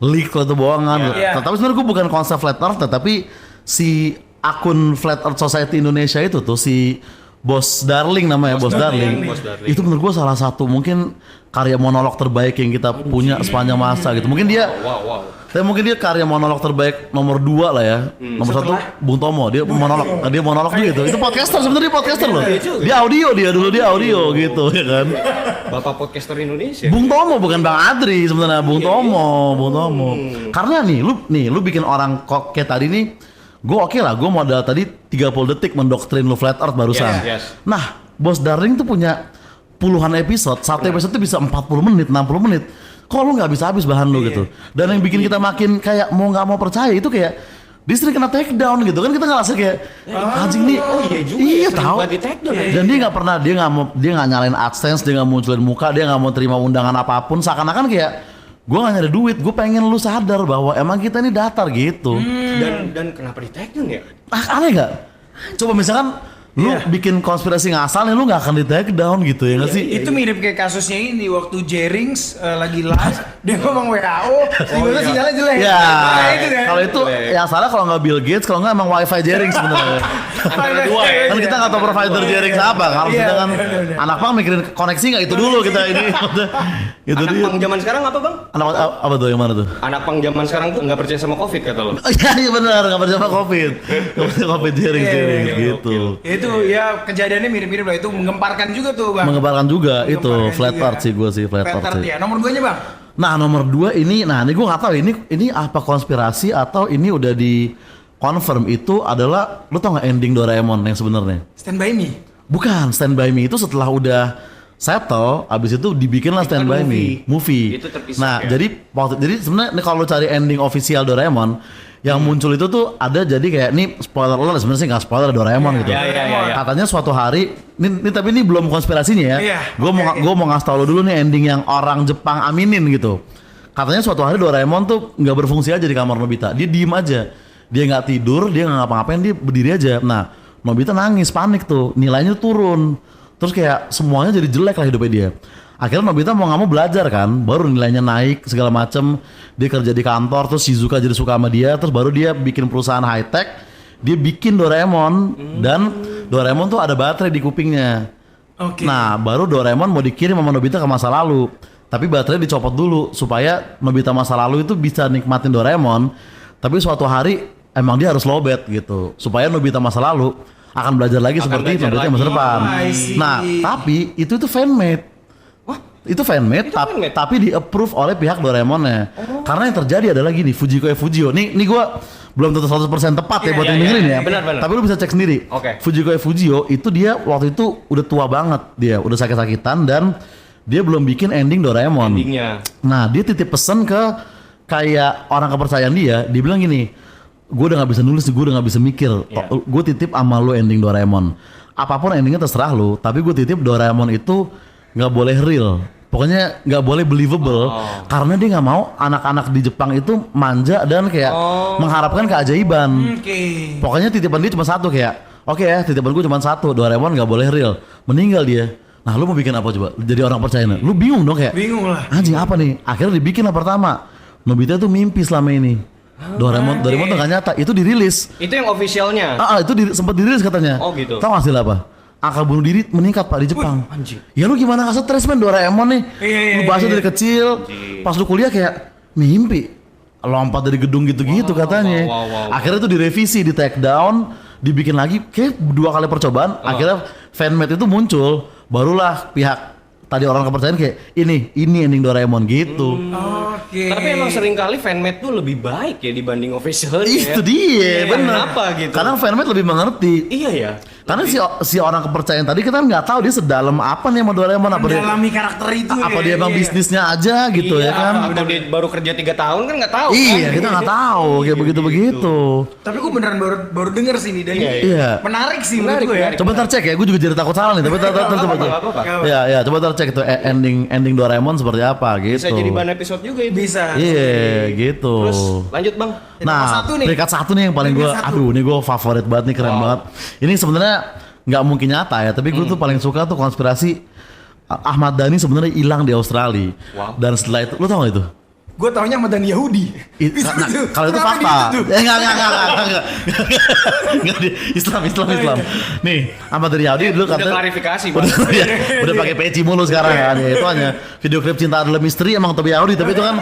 leak atau bohongan. Iya. Tapi sebenarnya gue bukan konsep flat earth, tapi si akun Flat Earth Society Indonesia itu tuh si Bos Darling namanya, Bos Darling. Bos Darling. Itu menurut gue salah satu mungkin karya monolog terbaik yang kita punya sepanjang masa gitu. Mungkin dia Wow. tapi mungkin dia karya monolog terbaik nomor 2 lah ya. Nomor 1 Bung Tomo, dia monolog juga itu. Itu podcaster sebenarnya, podcaster loh. Dia audio gitu ya kan. Bapak podcaster Indonesia. Bung Tomo bukan Bang Adri sebenarnya, Bung Tomo. Karena lu bikin orang kok kayak tadi nih, gue oke lah, gue modal tadi 30 detik mendoktrin lu flat earth barusan. Yes. Nah, Bos Darling tuh punya puluhan episode, satu episode tuh bisa 40 menit, 60 menit. Kok lu nggak bisa habis bahan lu gitu. Dan yang bikin kita makin kayak mau nggak mau percaya itu kayak dia sering kena take down gitu kan, kita ngerasa kayak anjing nih. Oh iya juga, Iya sering tahu. banget di take down ya. Dan dia nggak pernah, dia nggak nyalain AdSense, dia nggak munculin muka, dia nggak mau terima undangan apapun. Seakan-akan kayak gue nggak nyari duit, gue pengen lu sadar bahwa emang kita ini datar gitu. Dan kenapa di take down ya? Aneh gak? Coba misalkan lu bikin konspirasi ngasal nih, lu nggak akan di take down gitu ya nggak sih? Itu mirip kayak kasusnya ini waktu Jerings lagi live dia ngomong WHO, tiba-tiba sinyalnya jelek. Ya, Nah, itu deh. kalau itu yang salah kalau nggak Bill Gates, kalau nggak emang WiFi jaring sebenarnya. Antara dua ya. Kan kita nggak tahu provider jaring apa, kalau Iya, kita kan bener. anak pang mikirin koneksi nggak itu dulu kita ini. Itu Anak dia. pang zaman sekarang apa bang? Anak apa tuh yang mana tuh? Anak pang zaman sekarang tuh nggak percaya sama covid kata lo. Iya benar, nggak percaya sama COVID, nggak percaya COVID jaring gitu. Itu ya kejadiannya mirip-mirip lah, itu menggemparkan juga tuh bang. Mengebarkan juga itu Menggemparkan flat juga. earth sih, gue sih flat earth sih. ya. Nomor 2-nya bang. Nah nomor 2 ini, nah ini gue nggak tahu ini apa konspirasi atau ini udah di confirm itu adalah, lu tau nggak ending Doraemon yang sebenarnya? Stand by me. Bukan, Stand By Me itu setelah udah settle, abis itu dibikin lah Stand By Me movie. Itu terpisah Nah ya? jadi sebenarnya kalau lu cari ending official Doraemon yang muncul itu tuh ada, jadi kayak ini spoiler alert, sebenarnya sih nggak spoiler Doraemon gitu. Iya. Katanya suatu hari, ini tapi ini belum konspirasinya ya. Iya, Gue mau ngasih tau lo dulu nih ending yang orang Jepang aminin gitu. Katanya suatu hari Doraemon tuh nggak berfungsi aja di kamar Nobita, dia diem aja, dia nggak tidur, dia nggak ngapa-ngapain, dia berdiri aja. Nah Nobita nangis, panik tuh, nilainya turun, terus kayak semuanya jadi jelek lah hidupnya dia. Akhirnya Nobita mau nggak mau belajar kan, baru nilainya naik segala macem. Dia kerja di kantor, terus Shizuka jadi suka sama dia, terus baru dia bikin perusahaan high tech, dia bikin Doraemon, dan Doraemon tuh ada baterai di kupingnya. Oke. Nah baru Doraemon mau dikirim sama Nobita ke masa lalu, tapi baterai dicopot dulu supaya Nobita masa lalu itu bisa nikmatin Doraemon. Tapi suatu hari emang dia harus lowbat gitu, supaya Nobita masa lalu akan belajar lagi seperti belajar Nobita lagi. masa depan. Oh, I see. Nah tapi itu fan-made. Itu fan-made, fan-made? tapi di-approve oleh pihak Doraemonnya. Karena yang terjadi adalah gini, Fujiko Fujio. Nih gua belum tentu 100% tepat ya buat yang dengerin ya. Benar. Tapi lu bisa cek sendiri. Oke. Fujiko Fujio itu dia waktu itu udah tua banget, dia udah sakit-sakitan dan dia belum bikin ending Doraemon. Endingnya. Nah, dia titip pesan ke kayak orang kepercayaan dia bilang gini, gue udah nggak bisa nulis, gue udah nggak bisa mikir, Iya. gue titip sama lu ending Doraemon. Apapun endingnya terserah lu, tapi gue titip Doraemon itu nggak boleh real, pokoknya nggak boleh believable, karena dia nggak mau anak-anak di Jepang itu manja dan kayak mengharapkan keajaiban. Oke. Pokoknya titipan dia cuma satu, kayak oke ya, titipan gue cuma satu, Doraemon nggak boleh real, meninggal dia. Nah lu mau bikin apa coba? Jadi orang percaya, lu bingung dong kayak Bingung lah. anjing apa nih? Akhirnya dibikin lah pertama, Nobita tuh mimpi selama ini. Doraemon tuh gak nyata, itu dirilis. Itu yang officialnya. Itu sempat dirilis katanya. Oh, gitu. Tahu hasil apa? Angka bunuh diri meningkat pak di Jepang. anjing. Ya lu gimana gak stres men, Doraemon nih? Iya, Lu bahasa dari kecil, pas lu kuliah kayak mimpi, lompat dari gedung gitu-gitu katanya. wow. Akhirnya itu direvisi, di take down, dibikin lagi, kayak 2 kali percobaan. Akhirnya fanmade itu muncul, barulah pihak tadi orang kepercayaan kayak ini ending Doraemon gitu. Oke. Tapi emang seringkali fanmade tuh lebih baik ya dibanding official. Itu dia, Iya, bener. kenapa gitu? Karena fanmade lebih mengerti. Iya ya. Karena si orang kepercayaan tadi kita nggak tahu dia sedalam apa nih sama Doraemon, apa dia Mendalami karakter itu apa ya. dia emang Iya. bisnisnya aja gitu Iya, ya kan. Atau dia baru kerja 3 tahun kan nggak tahu. Iya, kan? kita nggak tahu kayak begitu-begitu. Tapi gue beneran baru denger sih nih, dan ini Iya. menarik sih menurut gue ya. Coba ntar cek ya, gue juga jadi takut salah nih. Tapi coba apa-apa. Ya, coba ntar cek itu ending Doraemon seperti apa gitu. Bisa jadi bahan episode juga itu. Bisa. Iya, gitu. Terus lanjut bang. Nah, nomor 1 nih. peringkat 1 nih yang paling gue, Peringkat 1. aduh ini gue favorit banget nih, keren banget. Ini sebenarnya nggak mungkin nyata ya, tapi gue tuh paling suka tuh konspirasi Ahmad Dhani sebenarnya hilang di Australia. Wow. Dan setelah itu, lu tau gak itu? Gue taunya sama Dan Yahudi. Nah, kalau itu Kenapa fakta. gitu tuh? Enggak. Enggak di Islam. Nih, Ahmad Riyadi dulu Udah katanya klarifikasi Bang. udah pakai peci mulu sekarang kan. Ya, itu hanya video klip cinta adalah misteri emang Tobi Yahudi, tapi itu kan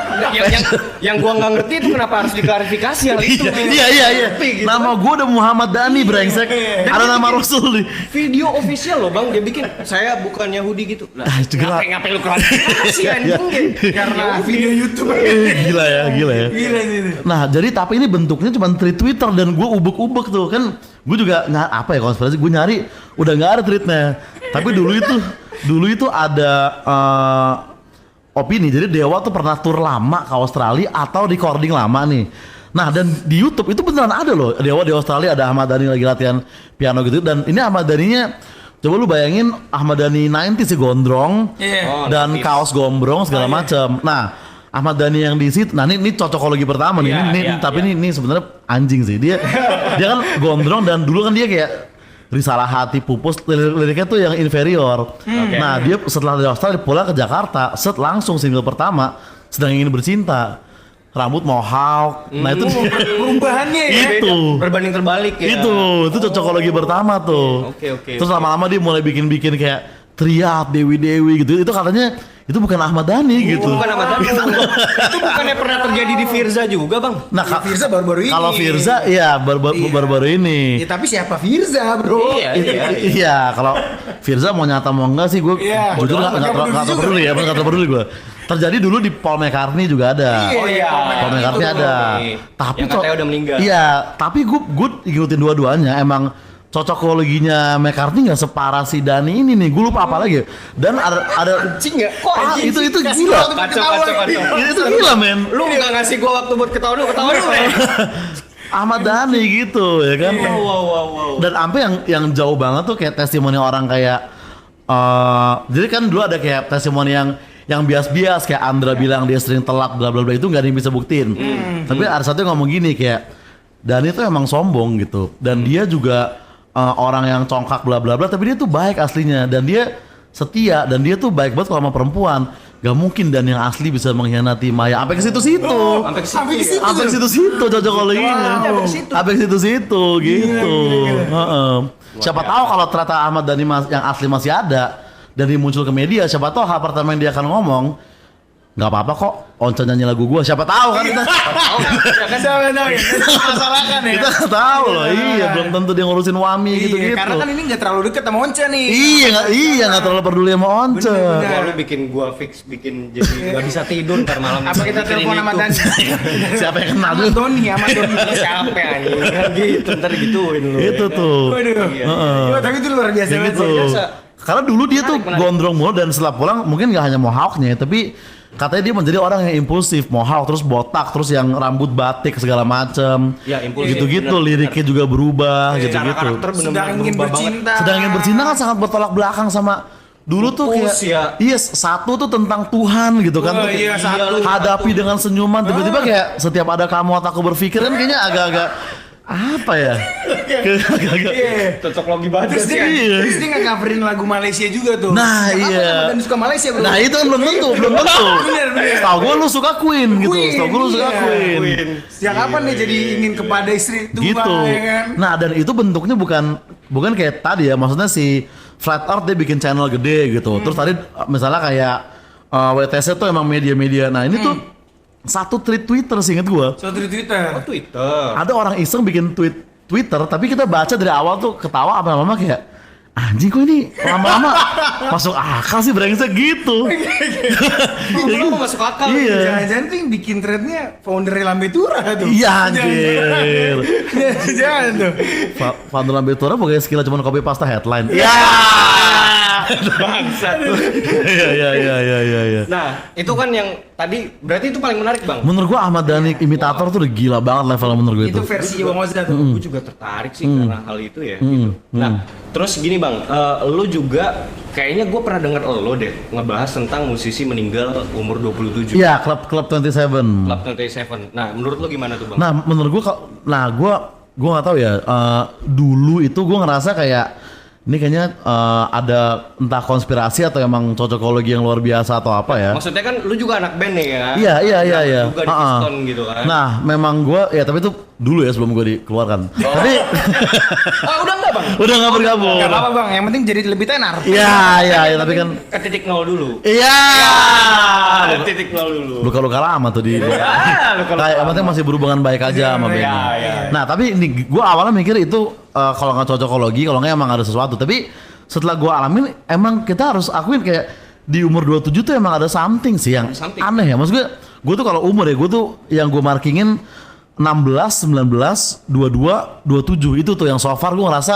yang gua nggak ngerti itu kenapa harus diklarifikasi hal itu. Iya. Gitu. Nama gua udah Muhammad Dhani brengsek. Ada nama Rasul nih. Video official loh Bang, dia bikin saya bukan Yahudi gitu. Lah, itu gerak. ngapain lu klarifikasi anjing? Karena video YouTube. Gila ya. Gila sih itu. Nah, jadi tapi ini bentuknya cuma tweet Twitter dan gue ubek-ubek tuh kan. Gue juga apa ya konspirasi, gue nyari udah nggak ada tweetnya. Tapi dulu itu ada opini. Jadi Dewa tuh pernah tur lama ke Australia atau recording lama nih. Nah, dan di YouTube itu beneran ada loh. Dewa di Australia, ada Ahmad Dhani lagi latihan piano gitu, dan ini Ahmad Dhaninya, coba lu bayangin Ahmad Dhani 90 sih gondrong. Iya. Dan 90s. kaos gombrong segala macam. Nah, Ahmad Dhani yang di situ, nah ini cocokologi pertama nih, tapi ini sebenarnya anjing sih, dia kan gondrong dan dulu kan dia kayak risalah hati pupus, liriknya tuh yang inferior. Nah dia setelah dari Australia pulang ke Jakarta, langsung single pertama Sedang Ingin Bercinta, rambut mohawk, nah itu Perubahannya ya. itu Berbanding terbalik ya. itu cocokologi pertama tuh. Oke. Terus lama-lama dia mulai bikin kayak Triat, Dewi gitu. Itu katanya itu bukan Ahmad Dhani gitu. Bukan Ahmad Dhani. Itu bukannya pernah terjadi di Firza juga Bang? Nah, Firza baru-baru ini. kalau Firza ya baru-baru ini. Ya, tapi siapa Firza, Bro? Iya, kalau Firza mau nyata mau enggak sih, gue jujur nggak peduli ya, nggak peduli gue. Terjadi dulu di Paul McCartney juga ada. Oh iya, Paul McCartney itu. ada. Tapi yang katanya udah meninggal. Iya, tapi gue ngikutin dua-duanya. Emang cocokologinya McCartney nggak separah si Dhani ini nih. Gue lupa apa lagi. Dan ada Anjing nggak? Kok Ah, anjing itu sih? Kasih gila. waktu Kacau. Itu gila men. Lu nggak ngasih gua waktu buat ketawa dulu ya? Ahmad Dhani gitu ya kan. Wow. Dan sampai yang jauh banget tuh kayak testimoni orang kayak jadi kan dulu ada kayak testimoni yang bias-bias kayak Andra bilang dia sering telat bla bla bla, itu nggak ada yang bisa buktiin. Tapi ada satu yang ngomong gini kayak Dhani tuh emang sombong gitu, dan dia juga orang yang congkak bla bla bla, tapi dia tuh baik aslinya dan dia setia dan dia tuh baik banget kalau sama perempuan. Gak mungkin dan yang asli bisa mengkhianati Maya sampai ke situ-situ. Sampai ke situ-situ cocokologinya. Sampai ke situ-situ gitu. Heeh. Siapa tahu kalau ternyata Ahmad Dhani yang asli masih ada dan dia muncul ke media, siapa tahu hal pertama yang dia akan ngomong, nggak apa-apa kok Once nyanyi lagu gua, siapa tahu kan kita. Siapa tahu ya? Masalah kan ya. Kita nggak tahu loh. Iya, belum tentu dia ngurusin Wami gitu-gitu. Karena kan ini nggak terlalu deket sama Once nih. Iya nggak terlalu peduli sama Once. Bener. Wah, lu bikin gua fix bikin jadi nggak bisa tidur ntar malam. Apa kita Mikirin telepon sama itu. Dhani? Siapa yang kenal Sama dulu? Doni, sama Doni. Siapa anjing? Kan gitu ntar gituin lu. Itu tuh. Waduh. Iya, tapi itu luar biasa Kayak banget. gitu. biasa. Karena dulu dia tuh Menarik. gondrong mulu dan setelah pulang mungkin nggak hanya mohawknya, tapi katanya dia menjadi orang yang impulsif, mohawk terus botak terus yang rambut batik segala macem. Ya, impulsif, Gitu-gitu, bener, liriknya juga berubah Secara gitu-gitu. karakter Sedang bener-bener ingin berubah banget. bercinta. Sedang Ingin Bercinta kan sangat bertolak belakang sama dulu tuh kayak Pupus, ya. iya, satu tuh tentang Tuhan gitu kan. Oh, Tuh kayak iya, satu. hadapi dengan senyuman, tiba-tiba kayak setiap ada kamu atau aku berpikir kan kayaknya agak-agak apa ya? Agak-agak Iya. Cocok logi banget Terus dia, sih. Iya. terus dia nggak coverin lagu Malaysia juga tuh. Nah, Kenapa iya. Dan suka Malaysia bro. Nah itu kan belum tentu. Bener. Tahu gue lu suka Queen gitu. Queen, Tahu gue lu suka iya. Queen. Sejak kapan dia jadi ingin kepada istri Tuhan Gitu. ya kan? Nah dan itu bentuknya bukan kayak tadi ya. Maksudnya si Flat Earth dia bikin channel gede gitu. Terus tadi misalnya kayak WTC tuh emang media-media. Nah ini tuh satu tweet Twitter seinget gue. Suatu di Twitter. Twitter. Ada orang iseng bikin Twitter, tapi kita baca dari awal tuh ketawa apa lama kayak anjing kok ini lama-lama masuk akal sih brengsek gitu. Lu masuk akal. Iya. Jangan-jangan tuh yang bikin threadnya founder Lambetura tuh. Iya anjir. Jangan tuh. Vandal Lambetura pokoknya skillnya cuma copy pasta headline. Iya. Bangsat. Iya. Nah, itu kan yang tadi berarti itu paling menarik, Bang. Menurut gua Ahmad Dhani imitator tuh udah gila banget level menurut gua itu. Itu versi Bang Oza tuh. Gue juga tertarik sih karena hal itu ya gitu. Nah, terus gini Bang, lu juga kayaknya gue pernah denger lo deh ngebahas tentang musisi meninggal umur 27. Iya, klub 27. Club 27. Nah, menurut lu gimana tuh, Bang? Nah, menurut gua nggak tahu ya. Dulu itu gua ngerasa kayak ini kayaknya ada entah konspirasi atau emang cocokologi yang luar biasa atau apa ya. Maksudnya kan lu juga anak band nih ya? Iya. Juga di Piston gitu kan. Nah, memang gua ya tapi itu dulu ya sebelum gua dikeluarkan. Tapi Oh, udah enggak, Bang? udah nggak bergabung. Gak apa-apa Bang, yang penting jadi lebih tenar. Iya, tapi kan Ke titik nol dulu. iya. Ke titik nol dulu. Luka-luka lama tuh di. Kayak yang penting masih berhubungan baik aja sama band. Iya. Nah, tapi ini gua awalnya mikir itu kalau nggak cocokologi, kalau nggak emang ada sesuatu. Tapi setelah gua alamin, emang kita harus akuin kayak di umur 27 tuh emang ada something sih yang Something. aneh ya. Maksud gue tuh kalau umur ya, gue tuh yang gue markingin 16, 19, 22, 27 itu tuh yang so far gue ngerasa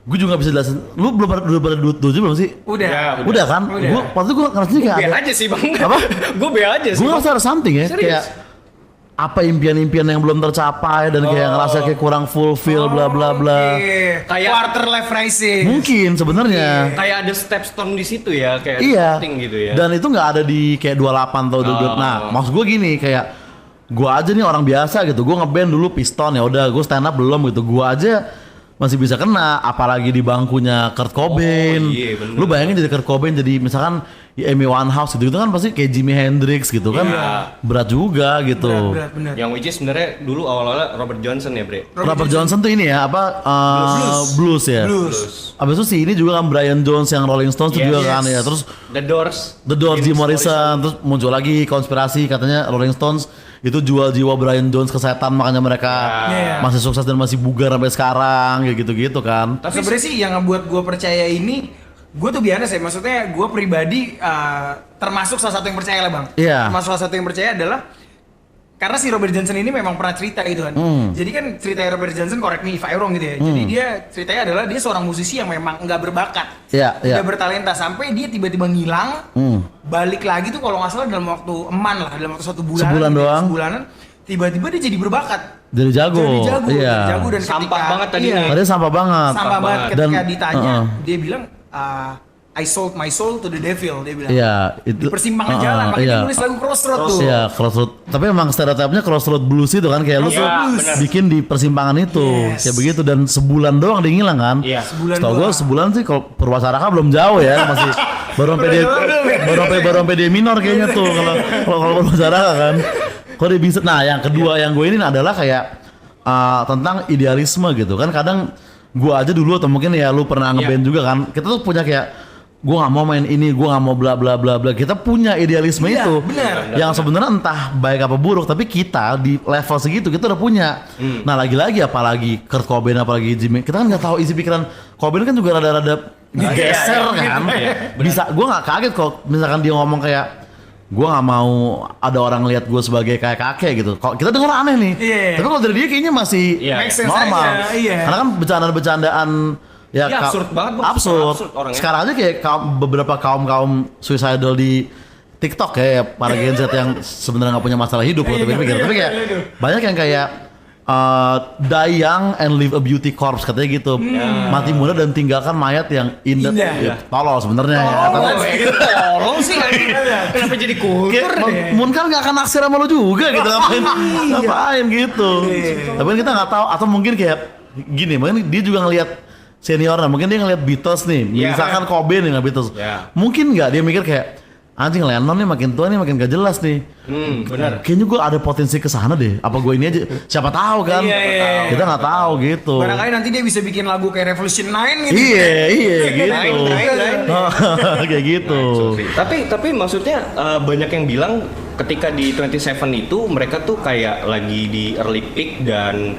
gue juga gak bisa jelasin. Lu belum pada 27 belum sih? Udah. Ya, Udah kan? Udah. Gue waktu itu gue ngerasanya kayak Be ada, aja sih, Bang. Apa? Gue be aja sih. gue Bang. ngerasa ada something ya. Serius? Kayak apa impian-impian yang belum tercapai dan kayak ngerasa kayak kurang fulfill bla bla bla. Oke. Kayak- quarter life crisis. Mungkin sebenarnya. Kayak ada stepstone di situ ya, kayak Iya. something gitu ya. Dan itu nggak ada di kayak 28 atau 22. Nah, maksud gue gini kayak gua aja nih orang biasa gitu. Gua ngeband dulu Piston ya udah, gua stand up belum gitu. Gua aja masih bisa kena, apalagi di bangkunya Kurt Cobain. Oh, iya, bener. Lu bayangin jadi Kurt Cobain jadi misalkan Amy Winehouse gitu, itu kan pasti kayak Jimi Hendrix gitu kan. Iya. Berat juga gitu. Berat, bener. Yang which is sebenarnya dulu awal-awalnya Robert Johnson ya, Bre. Robert Johnson tuh ini ya apa blues ya. Blues. Abis itu si ini juga kan Brian Jones yang Rolling Stones tuh Yes. juga kan ya. Terus The Doors. The Doors, Jim Morrison, terus muncul lagi konspirasi katanya Rolling Stones itu jual jiwa Brian Jones ke setan, makanya mereka Iya. masih sukses dan masih bugar sampai sekarang kayak gitu-gitu kan. Tapi sebenarnya sih yang ngebuat gue percaya ini, gue tuh biasa ya, maksudnya gue pribadi termasuk salah satu yang percaya lah Bang. Iya. Termasuk salah satu yang percaya adalah karena si Robert Johnson ini memang pernah cerita gitu kan. Jadi kan ceritanya Robert Johnson, correct me if I wrong gitu ya. Jadi dia ceritanya adalah dia seorang musisi yang memang nggak berbakat, Iya, iya. nggak bertalenta, sampai dia tiba-tiba ngilang, balik lagi tuh kalau nggak salah dalam waktu dalam waktu 1 bulan, Sebulan doang. sebulanan, tiba-tiba dia jadi berbakat. Jadi jago. Jadi jago, Iya. jadi jago dan Sampah ketika, banget tadinya. iya, Tadi sampah banget. sampah banget Dan ketika ditanya, uh-uh. dia bilang I sold my soul to the devil, dia bilang. Iya, Di itu persimpangan uh-uh, jalan, makanya iya. dia nulis lagu Crossroad tuh. Iya, crossroad. Tapi emang stereotipnya crossroad blues itu kan kayak lu tuh Iya, bener. bikin di persimpangan itu Yes. kayak begitu dan sebulan doang dia ngilang kan. Iya. Sebulan Setahu gue doang. sebulan sih kalau Purwacaraka belum jauh ya, masih baru sampai D minor kayaknya tuh kalau Purwacaraka kan. Kok dia bisa? Nah, yang kedua yang gue ini adalah kayak tentang idealisme gitu kan. Kadang gue aja dulu atau mungkin ya lu pernah ngeband juga kan. Kita tuh punya kayak gue nggak mau main ini, gue nggak mau bla bla bla bla. Kita punya idealisme Iya, itu, benar. yang sebenarnya entah baik apa buruk, tapi kita di level segitu kita udah punya. Nah lagi-lagi apalagi Kurt Cobain, apalagi Jimmy, kita kan nggak tahu isi pikiran Cobain kan juga rada-rada digeser kan. Bisa, gue nggak kaget kok misalkan dia ngomong kayak gue nggak mau ada orang lihat gue sebagai kayak kakek gitu. Kok kita dengar aneh nih. Iya. Tapi kalau dari dia kayaknya masih Iya. Make sense normal. aja, iya. Karena kan bercandaan-bercandaan ya Iya, absurd banget, Bang. absurd. Absurd orangnya. Sekarang aja kayak beberapa kaum suicidal di TikTok ya para Gen Z yang sebenarnya nggak punya masalah hidup loh, tapi kayak banyak yang kayak die young and live a beauty corpse katanya gitu. Mati muda dan tinggalkan mayat yang indah. Indah. Ya, tolol sebenarnya ya. Tapi Tolong sih, kenapa jadi kultur kayak, deh? Mun kan gak akan naksir sama lo juga gitu ngapain gitu. Tapi kan kita nggak tahu atau mungkin kayak gini, mungkin dia juga ngelihat seniornya, mungkin dia ngelihat Beatles nih, Iya. misalkan Cobain nih nggak Beatles, Iya. mungkin nggak dia mikir kayak anjing Lennon nih makin tua nih makin gak jelas nih. Benar. Kayaknya gue ada potensi ke sana deh. Apa gue ini aja? Siapa tahu kan? Iya. Kita nggak tahu gitu. Barangkali nanti dia bisa bikin lagu kayak Revolution 9 gitu. Iya gitu. Lain. Kayak gitu. Tapi maksudnya banyak yang bilang ketika di 27 itu mereka tuh kayak lagi di early peak dan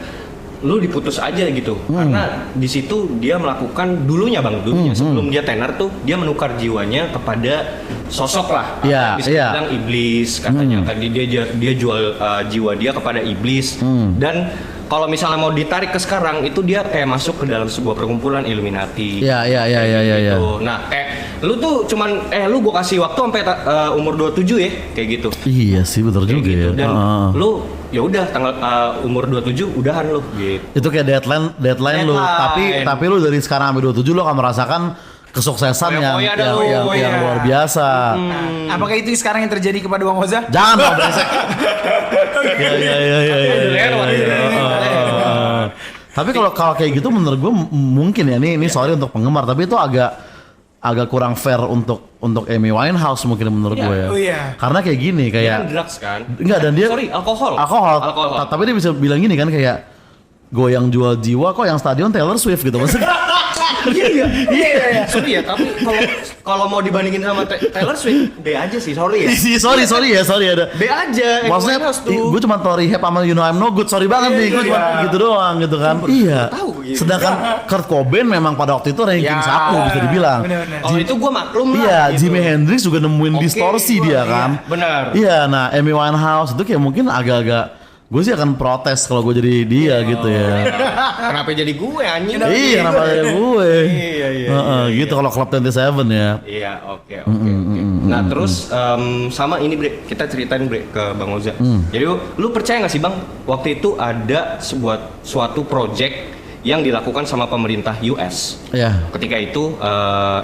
lu diputus aja gitu karena di situ dia melakukan dulunya sebelum dia tenar tuh dia menukar jiwanya kepada sosok lah. Iya, Bisa iya. bilang iblis katanya kan dia jual jiwa dia kepada iblis dan kalau misalnya mau ditarik ke sekarang itu dia kayak masuk ke dalam sebuah perkumpulan Illuminati. Iya. Gitu. Nah, kayak Lu tuh cuman lu gua kasih waktu sampai umur 27 ya, kayak gitu. Iya sih, betul Kayak juga gitu. ya. Dan lu ya udah tanggal umur 27 udahan lu gitu. Itu kayak deadline lu, tapi lu dari sekarang sampai 27 lu akan merasakan kesuksesan yang luar biasa. Apakah itu sekarang yang terjadi kepada Bang Oza? Jangan dong brengsek. Iya. Tapi kalau kayak gitu menurut gue mungkin ya ini sorry untuk penggemar, tapi itu agak kurang fair untuk Amy Winehouse mungkin menurut gue ya. Oh iya. Karena kayak gini Dia kayak drugs kan? enggak, dan dia alkohol. Tapi dia bisa bilang gini kan kayak goyang jual jiwa kok yang stadion Taylor Swift gitu maksudnya. Iya. Sorry ya, tapi kalau mau dibandingin sama Taylor Swift, B aja sih, sorry ya. sorry ada. B aja. Maksudnya gue cuma tahu Rehab sama You Know I'm No Good, sorry banget nih, gue cuma gitu doang gitu kan. Iya. Sedangkan Kurt Cobain memang pada waktu itu ranking 1 bisa dibilang. Oh itu gue maklum lah. Iya, gitu. Jimi Hendrix juga nemuin distorsi dia kan. Benar. Iya, nah Amy Winehouse itu kayak mungkin agak-agak gue sih akan protes kalau gue jadi dia gitu ya. Kenapa jadi gue anjing? Iya, kenapa jadi gue? Iya. Gitu kalau Club 27 ya. Iya, oke. Nah, terus sama ini Bre, kita ceritain Bre ke Bang Oza. Jadi lu percaya nggak sih Bang, waktu itu ada suatu project yang dilakukan sama pemerintah US. Iya. Ketika itu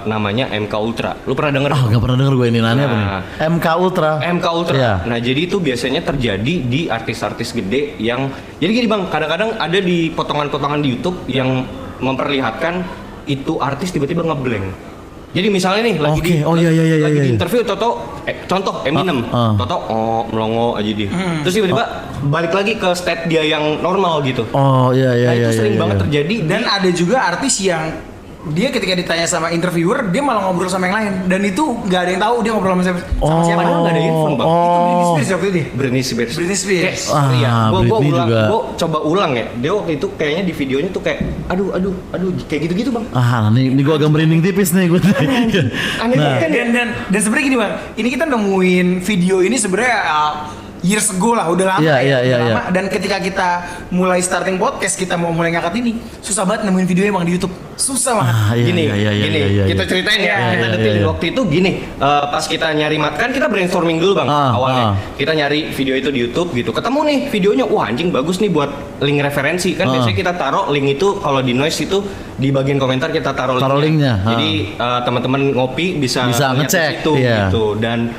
namanya MK Ultra. Lu pernah denger? Gak pernah denger gue ini nanya apa nih? MK Ultra. MK Ultra. Iya. Nah, jadi itu biasanya terjadi di artis-artis gede yang jadi gini Bang, kadang-kadang ada di potongan-potongan di YouTube yang memperlihatkan itu artis tiba-tiba ngeblank. Jadi misalnya nih lagi di interview contoh Eminem, melongo aja dia. Terus tiba-tiba balik lagi ke state dia yang normal gitu. Oh iya. Nah, itu sering banget terjadi. Dan ada juga artis yang dia ketika ditanya sama interviewer dia malah ngobrol sama yang lain dan itu nggak ada yang tahu dia ngobrol sama siapa. Padahal nggak ada earphone Bang. Itu Britney Spears waktu itu. Britney Spears. Britney juga. Gue coba ulang ya. Dia waktu itu kayaknya di videonya tuh kayak aduh kayak gitu-gitu Bang. Nih gue agak merinding tipis nih gue. Aneh kan ya? Dan sebenarnya gini Bang, ini kita nemuin video ini sebenarnya years ago lah, udah lama. Iya. Dan ketika kita mulai starting podcast, kita mau mulai ngangkat ini, susah banget nemuin videonya Bang di YouTube. Susah banget. Gini, kita ceritain ya. Kita detilin waktu itu gini, pas kita nyari kan kita brainstorming dulu Bang awalnya. Kita nyari video itu di YouTube gitu. Ketemu nih videonya, wah anjing bagus nih buat link referensi. Kan biasanya kita taruh link itu kalau di Noise itu di bagian komentar kita taruh linknya. Jadi teman-teman ngopi bisa ngecek itu gitu. Dan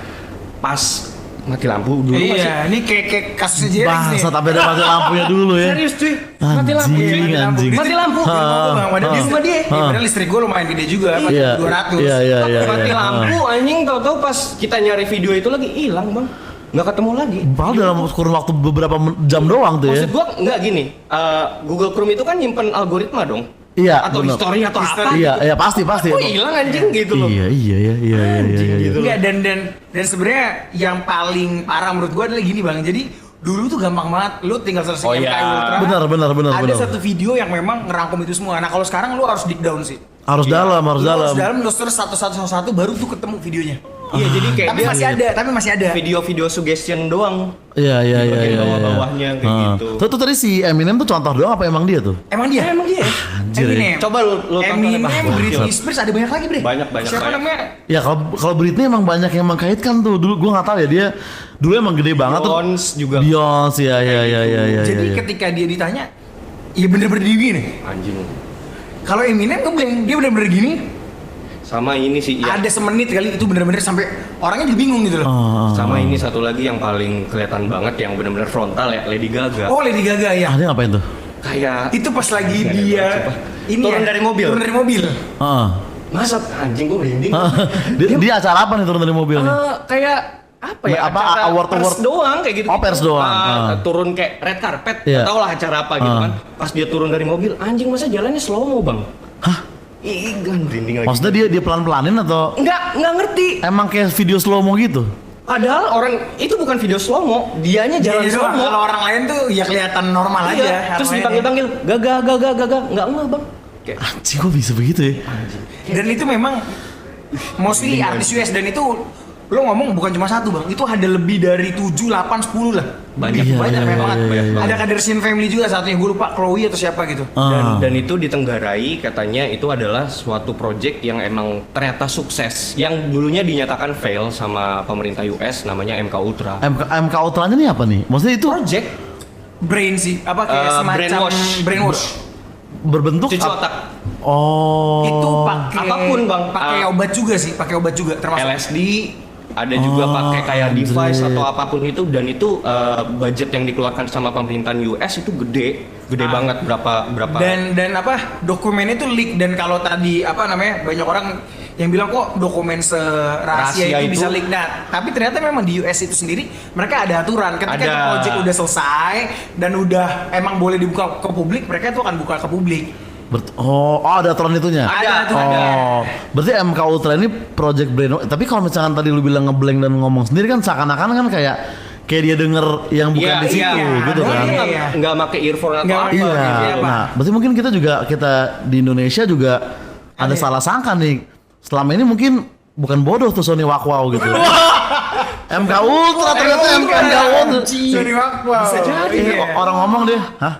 pas mati lampu dulu Iya, ini kayak kasusnya Jerry nih. Bangsat, tapi ada mati lampunya dulu ya. Serius cuy, mati lampu. Anjing. Mati lampu. Padahal di rumah dia. Padahal listrik gue lumayan gede juga, 200. Iya. Mati lampu anjing, tahu-tahu pas kita nyari video itu lagi hilang Bang. Nggak ketemu lagi. Padahal dalam kurun waktu beberapa jam doang tuh ya. Maksud gua nggak gini, Google Chrome itu kan nyimpen algoritma dong. Iya, atau bener. history atau apa Iya, pasti. Kok hilang anjing gitu loh. Iya. Gitu Enggak, dan sebenarnya yang paling parah menurut gua adalah gini Bang. Jadi dulu tuh gampang banget, lu tinggal selesai MK Ultra. Benar. Ada satu video yang memang ngerangkum itu semua. Nah, kalau sekarang lu harus dig down sih. Harus dalam. Lu terus satu baru tuh ketemu videonya. Iya, jadi kayak tapi masih ada. Video-video suggestion doang. Iya. Bawah-bawahnya kayak gitu. Tuh tadi si Eminem tuh contoh doang apa emang dia tuh? Emang dia. Anjir. Eminem. Coba lu Eminem, Britney Spears, ada banyak lagi, Bre. Banyak. Siapa namanya? Ya kalau Britney emang banyak yang mengkaitkan tuh. Dulu gua nggak tahu ya, dia dulu emang gede banget tuh. Beyonce juga. Beyonce ya. Jadi ketika dia ditanya, iya bener-bener gini. Anjing. Kalau Eminem ngeblank, dia bener-bener gini. Sama ini sih ya. Ada semenit kali itu bener-bener sampai orangnya jadi bingung gitu loh. Sama ini satu lagi yang paling kelihatan banget yang bener-bener frontal ya, Lady Gaga. Oh, Lady Gaga ya. Dia ngapain tuh? Kayak Itu pas lagi dia ini turun dari mobil. Masa anjing gua merinding. Dia acara apa nih turun dari mobil nih? Kayak apa ya? Apa award doang kayak gitu. Oh, pers doang. Turun kayak red carpet. Iya. Tau lah acara apa gitu kan. Pas dia turun dari mobil, anjing masa jalannya slow mo Bang. Hah? Merinding lagi. Maksudnya dia pelan-pelanin atau? Enggak ngerti. Emang kayak video slow mo gitu? Padahal orang itu bukan video slow mo, dianya jalan slow mo. Kalau orang lain tuh ya kelihatan normal aja. Terus dipanggil-panggil, gaga, enggak Bang. Anjing kok bisa begitu ya? Dan itu memang mostly artis US dan itu lo ngomong bukan cuma satu bang, itu ada lebih dari 7, 8, 10 lah. Banyak Iya, banyak iya, banget, iya, banyak iya. banget. Ada Kardashian Family juga satunya, gue lupa Khloe atau siapa gitu. Dan itu ditenggarai katanya itu adalah suatu project yang emang ternyata sukses, yang dulunya dinyatakan fail sama pemerintah US, namanya MK Ultra. MK Ultranya nih apa nih? Maksudnya itu Project Brain sih, apa kayak semacam brainwash. berbentuk cuci otak, Oh. Itu pakai apapun, Bang. pakai obat juga sih, pakai obat juga termasuk. LSD, ada juga pakai kayak device atau apapun itu, dan itu budget yang dikeluarkan sama pemerintahan US itu gede banget, berapa Dan apa dokumennya itu leak, dan kalau tadi apa namanya banyak orang yang bilang kok dokumen Rahasia serahasia itu bisa itu. leak. Nah, tapi ternyata memang di US itu sendiri mereka ada aturan ketika Ada. project udah selesai dan udah emang boleh dibuka ke publik, mereka itu akan buka ke publik. Ada aturan itunya. Ada Oh, aturannya. berarti MK Ultra ini project brain. Tapi kalau misalkan tadi lu bilang ngeblank dan ngomong sendiri kan seakan-akan kan kayak dia denger yang bukan Iya, di situ iya. gitu Ada, kan. iya. Dia nggak pakai earphone atau Nggak apa pakai Iya. Iya, Pak. Nah, berarti mungkin kita di Indonesia juga ada salah sangka nih. Selama ini mungkin bukan bodoh tuh Sony Wakwau gitu. MK Ultra ternyata MK Ultra. Sorry, Wakwau. Bisa jadi. Orang ngomong deh, hah?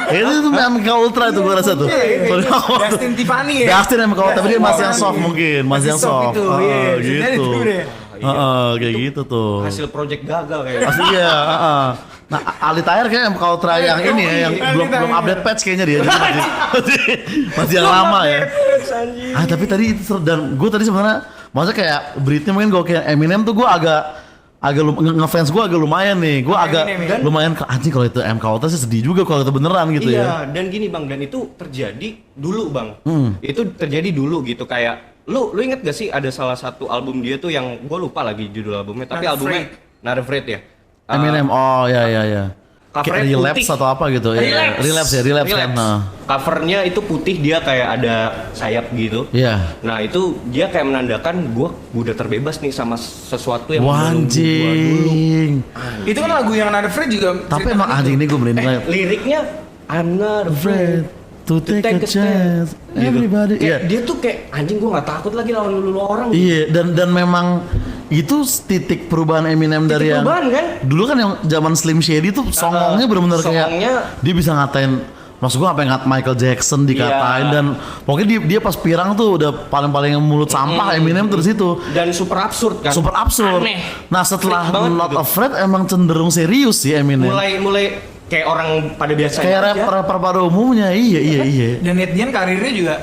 Itu tuh MK Ultra itu gue rasa tuh. Sony Wakwau. Dustin Tiffany ya. Dustin MK Ultra, tapi dia masih yang soft mungkin, masih yang soft. itu. Iya, bisa jadi Gitu. itu deh. Kayak gitu tuh. hasil project gagal kayaknya. Pasti iya. Nah, Ali Tahir kayak MK Ultra yang ini ya, yang Ali belum Tahir. update patch kayaknya dia. Jadi masih yang lama ya. Tapi tadi itu seru, dan gue tadi sebenarnya maksudnya kayak beritnya mungkin gue kayak Eminem tuh gue agak ngefans gue agak lumayan nih. Gue agak Eminem ya. lumayan anjing kalau itu MK Ultra sih sedih juga kalau itu beneran gitu ya. Iya, dan gini Bang, dan itu terjadi dulu Bang. Itu terjadi dulu gitu, kayak lu inget gak sih ada salah satu album dia tuh yang gue lupa lagi judul albumnya, tapi Not albumnya Not Afraid ya. Eminem, oh ya. Covernya Kayak relapse putih. atau apa gitu ya. Relapse kan. Nah. Covernya itu putih, dia kayak ada sayap gitu. Iya. Nah itu dia kayak menandakan gue udah terbebas nih sama sesuatu yang mengganggu gua dulu. Anjing. Itu kan lagu yang Not Afraid juga. Tapi cerita emang gitu. anjing ini gue merinding banget. Liriknya I'm not afraid To take a chance, gitu. everybody. Kayak Iya. dia tuh kayak anjing, gue nggak takut lagi lawan lu orang. Iya, dan memang itu titik perubahan Eminem dari yang perubahan, kan? dulu kan yang zaman Slim Shady tuh songongnya bener-bener kayak songongnya- dia bisa ngatain, maksud gua apa yang Michael Jackson dikatain, Iya. dan pokoknya dia pas pirang tuh udah paling mulut sampah Eminem terus itu Dan super absurd kan. super absurd. Aneh. Nah setelah Freak banget Not gitu. Afraid emang cenderung serius sih Eminem. mulai kayak orang pada biasanya Kayak aja. rapper pada umumnya, iya. Dan Edian karirnya juga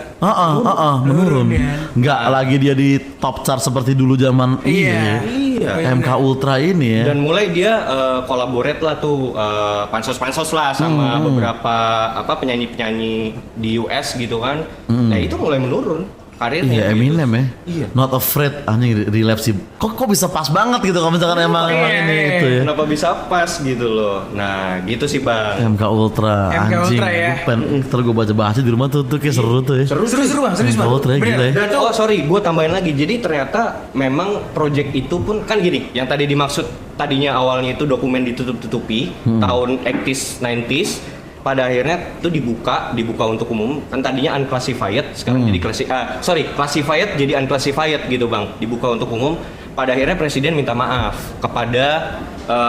Menurun. ya. Nggak lagi dia di top chart seperti dulu zaman Iya. Iya. MK Ultra ini ya. Dan mulai dia collaborate lah tuh pansos-pansos lah sama beberapa penyanyi-penyanyi di US gitu kan. Nah itu mulai menurun karirnya. Iya gitu. Eminem ya. Iya. Not Afraid anjing relapse sih. Kok bisa pas banget gitu kalau misalkan emang ini itu ya. Kenapa bisa pas gitu loh. Nah gitu sih Bang. MK Ultra MK anjing. Ultra ya. Ntar gue baca di rumah tuh kayak seru tuh ya. Seru bang, serius MK bang. Ultra Bener. gila ya. Dan gue tambahin lagi. Jadi ternyata memang project itu pun kan gini, yang tadi dimaksud tadinya awalnya itu dokumen ditutup-tutupi tahun 80s 90s, pada akhirnya itu dibuka untuk umum. Kan tadinya unclassified, sekarang jadi classified jadi unclassified gitu Bang. Dibuka untuk umum. Pada akhirnya presiden minta maaf kepada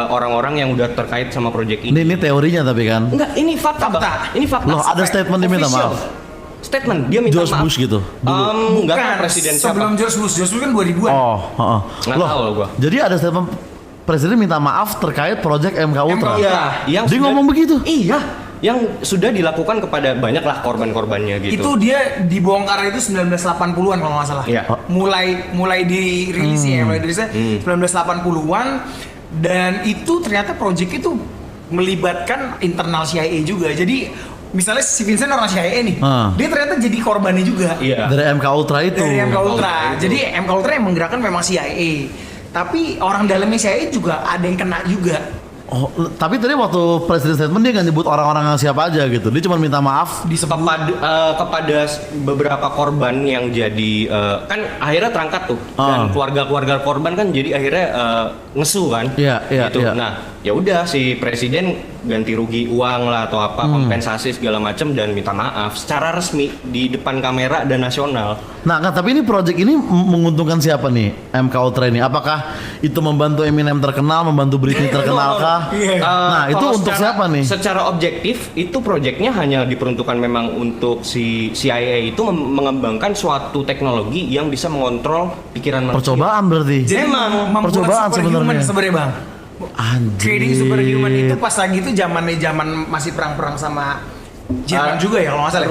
orang-orang yang udah terkait sama project ini. Ini teorinya tapi kan. Enggak, ini fakta, Bang. Ini fakta. Loh, ada statement dia minta Official. maaf? Statement, dia minta George maaf. Bush gitu. Enggak Bukan, tahu presiden siapa. sebelum George Bush kan 2000-an. Oh, heeh. Nggak tahu loh gua. Jadi ada statement presiden minta maaf terkait project MK Ultra. Iya, yang Dia sudah- ngomong begitu? Iya, yang sudah dilakukan kepada banyak lah korban-korbannya gitu. Itu dia dibongkar itu 1980-an kalau nggak salah. Iya. Mulai dirilis ya, mulai dirilisnya 1980-an, dan itu ternyata project itu melibatkan internal CIA juga. Jadi misalnya si Vincent orang CIA nih, dia ternyata jadi korbannya juga. Iya. Dari MK Ultra itu. Dari MK Ultra. Jadi MK Ultra yang menggerakkan memang CIA. Tapi orang dalamnya CIA juga ada yang kena juga. Oh, tapi tadi waktu presiden statement dia nggak nyebut orang-orang yang siapa aja gitu. Dia cuma minta maaf. kepada beberapa korban yang jadi kan akhirnya terangkat tuh, dan keluarga-keluarga korban kan jadi akhirnya ngesu kan. Iya, gitu. iya. Nah ya udah si presiden ganti rugi uang lah atau apa kompensasi segala macam dan minta maaf secara resmi di depan kamera dan nasional. Nah, tapi ini project ini menguntungkan siapa nih MK Ultra ini? Apakah itu membantu Eminem terkenal, membantu Britney terkenal kah? Nah, itu Kalau untuk siapa nih? Secara objektif itu proyeknya hanya diperuntukkan memang untuk si CIA itu mengembangkan suatu teknologi yang bisa mengontrol pikiran manusia. Percobaan berarti. Jadi membuat percobaan superhuman sebenarnya. sebenarnya bang. Anjir. Creating superhuman itu pas lagi itu zaman masih perang-perang sama Jerman juga ya kalau nggak salah.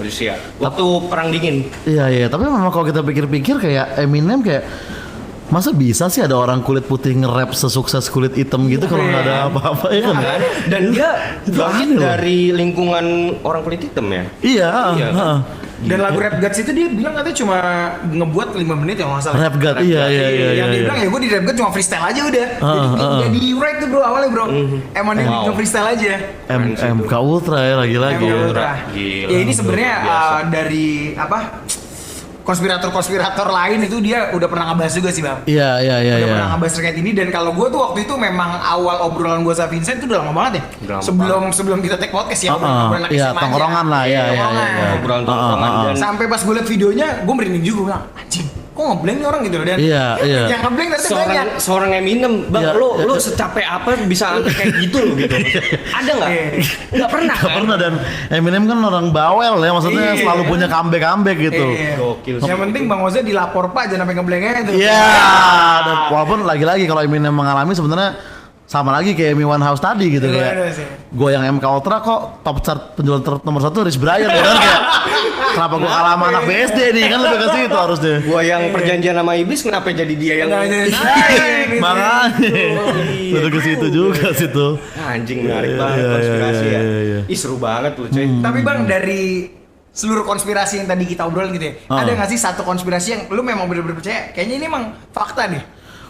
Rusia. Waktu perang dingin. Iya, tapi memang kalau kita pikir-pikir kayak Eminem kayak masa bisa sih ada orang kulit putih nge-rap sesukses kulit hitam gitu kalau nggak ada apa-apa ya kan? Dan dia lahir aneh loh. dari lingkungan orang kulit hitam ya. Iya. Iya, kan? heeh. Dan lagu Rap Gods itu dia bilang katanya cuma ngebuat 5 menit ya kalau nggak salah. Rap God, iya. Yang dia bilang ya gue di Rap God cuma freestyle aja udah. Jadi write tuh bro awalnya bro. Emang dia Wow. freestyle aja. MK Ultra ya lagi-lagi. MK ya. Ultra. Gila, Ya ini sebenarnya luar biasa. dari apa? Konspirator lain itu dia udah pernah ngebahas juga sih bang. Iya. Udah pernah ngebahas terkait ini dan kalau gue tuh waktu itu memang awal obrolan gue sama Vincent itu udah lama banget ya. Udah lama Sebelum kita take podcast ya. obrolan Iya, SMA aja. tongkrongan lah, iya. Obrolan tongkrongan dan Sampai pas gue liat videonya, gue merinding juga bilang, anjing, kok ngeblank nih orang gitu loh dan Iya. yang ngeblank ternyata banyak. seorang Eminem, bang, Iya, lo secapek apa bisa sampai kayak gitu loh gitu. Ada nggak? Iya. Nggak pernah. Gak Kan? pernah dan Eminem kan orang bawel ya maksudnya Iya. selalu punya comeback gitu. Iya. Gokil sih. Yang penting Bang Oza dilapor Pak jangan sampai ngeblanknya itu. Iya, dan walaupun lagi-lagi kalau Eminem mengalami sebenarnya sama lagi kayak Amy Winehouse tadi gitu Iya, kayak iya sih. gue yang MK Ultra kok top chart penjualan nomor 1 Rich Brian ya kan kayak kenapa gue kalah sama anak BSD nih kan lebih ke situ harusnya. Gua yang perjanjian sama iblis kenapa jadi dia yang Nggak jadi. Makanya udah ke situ juga situ. anjing menarik Iya, banget iya, konspirasi iya, ya. iya. Ih seru banget loh cuy. Tapi Bang dari seluruh konspirasi yang tadi kita obrolin gitu ya, ada nggak sih satu konspirasi yang lu memang bener-bener percaya? Kayaknya ini emang fakta nih.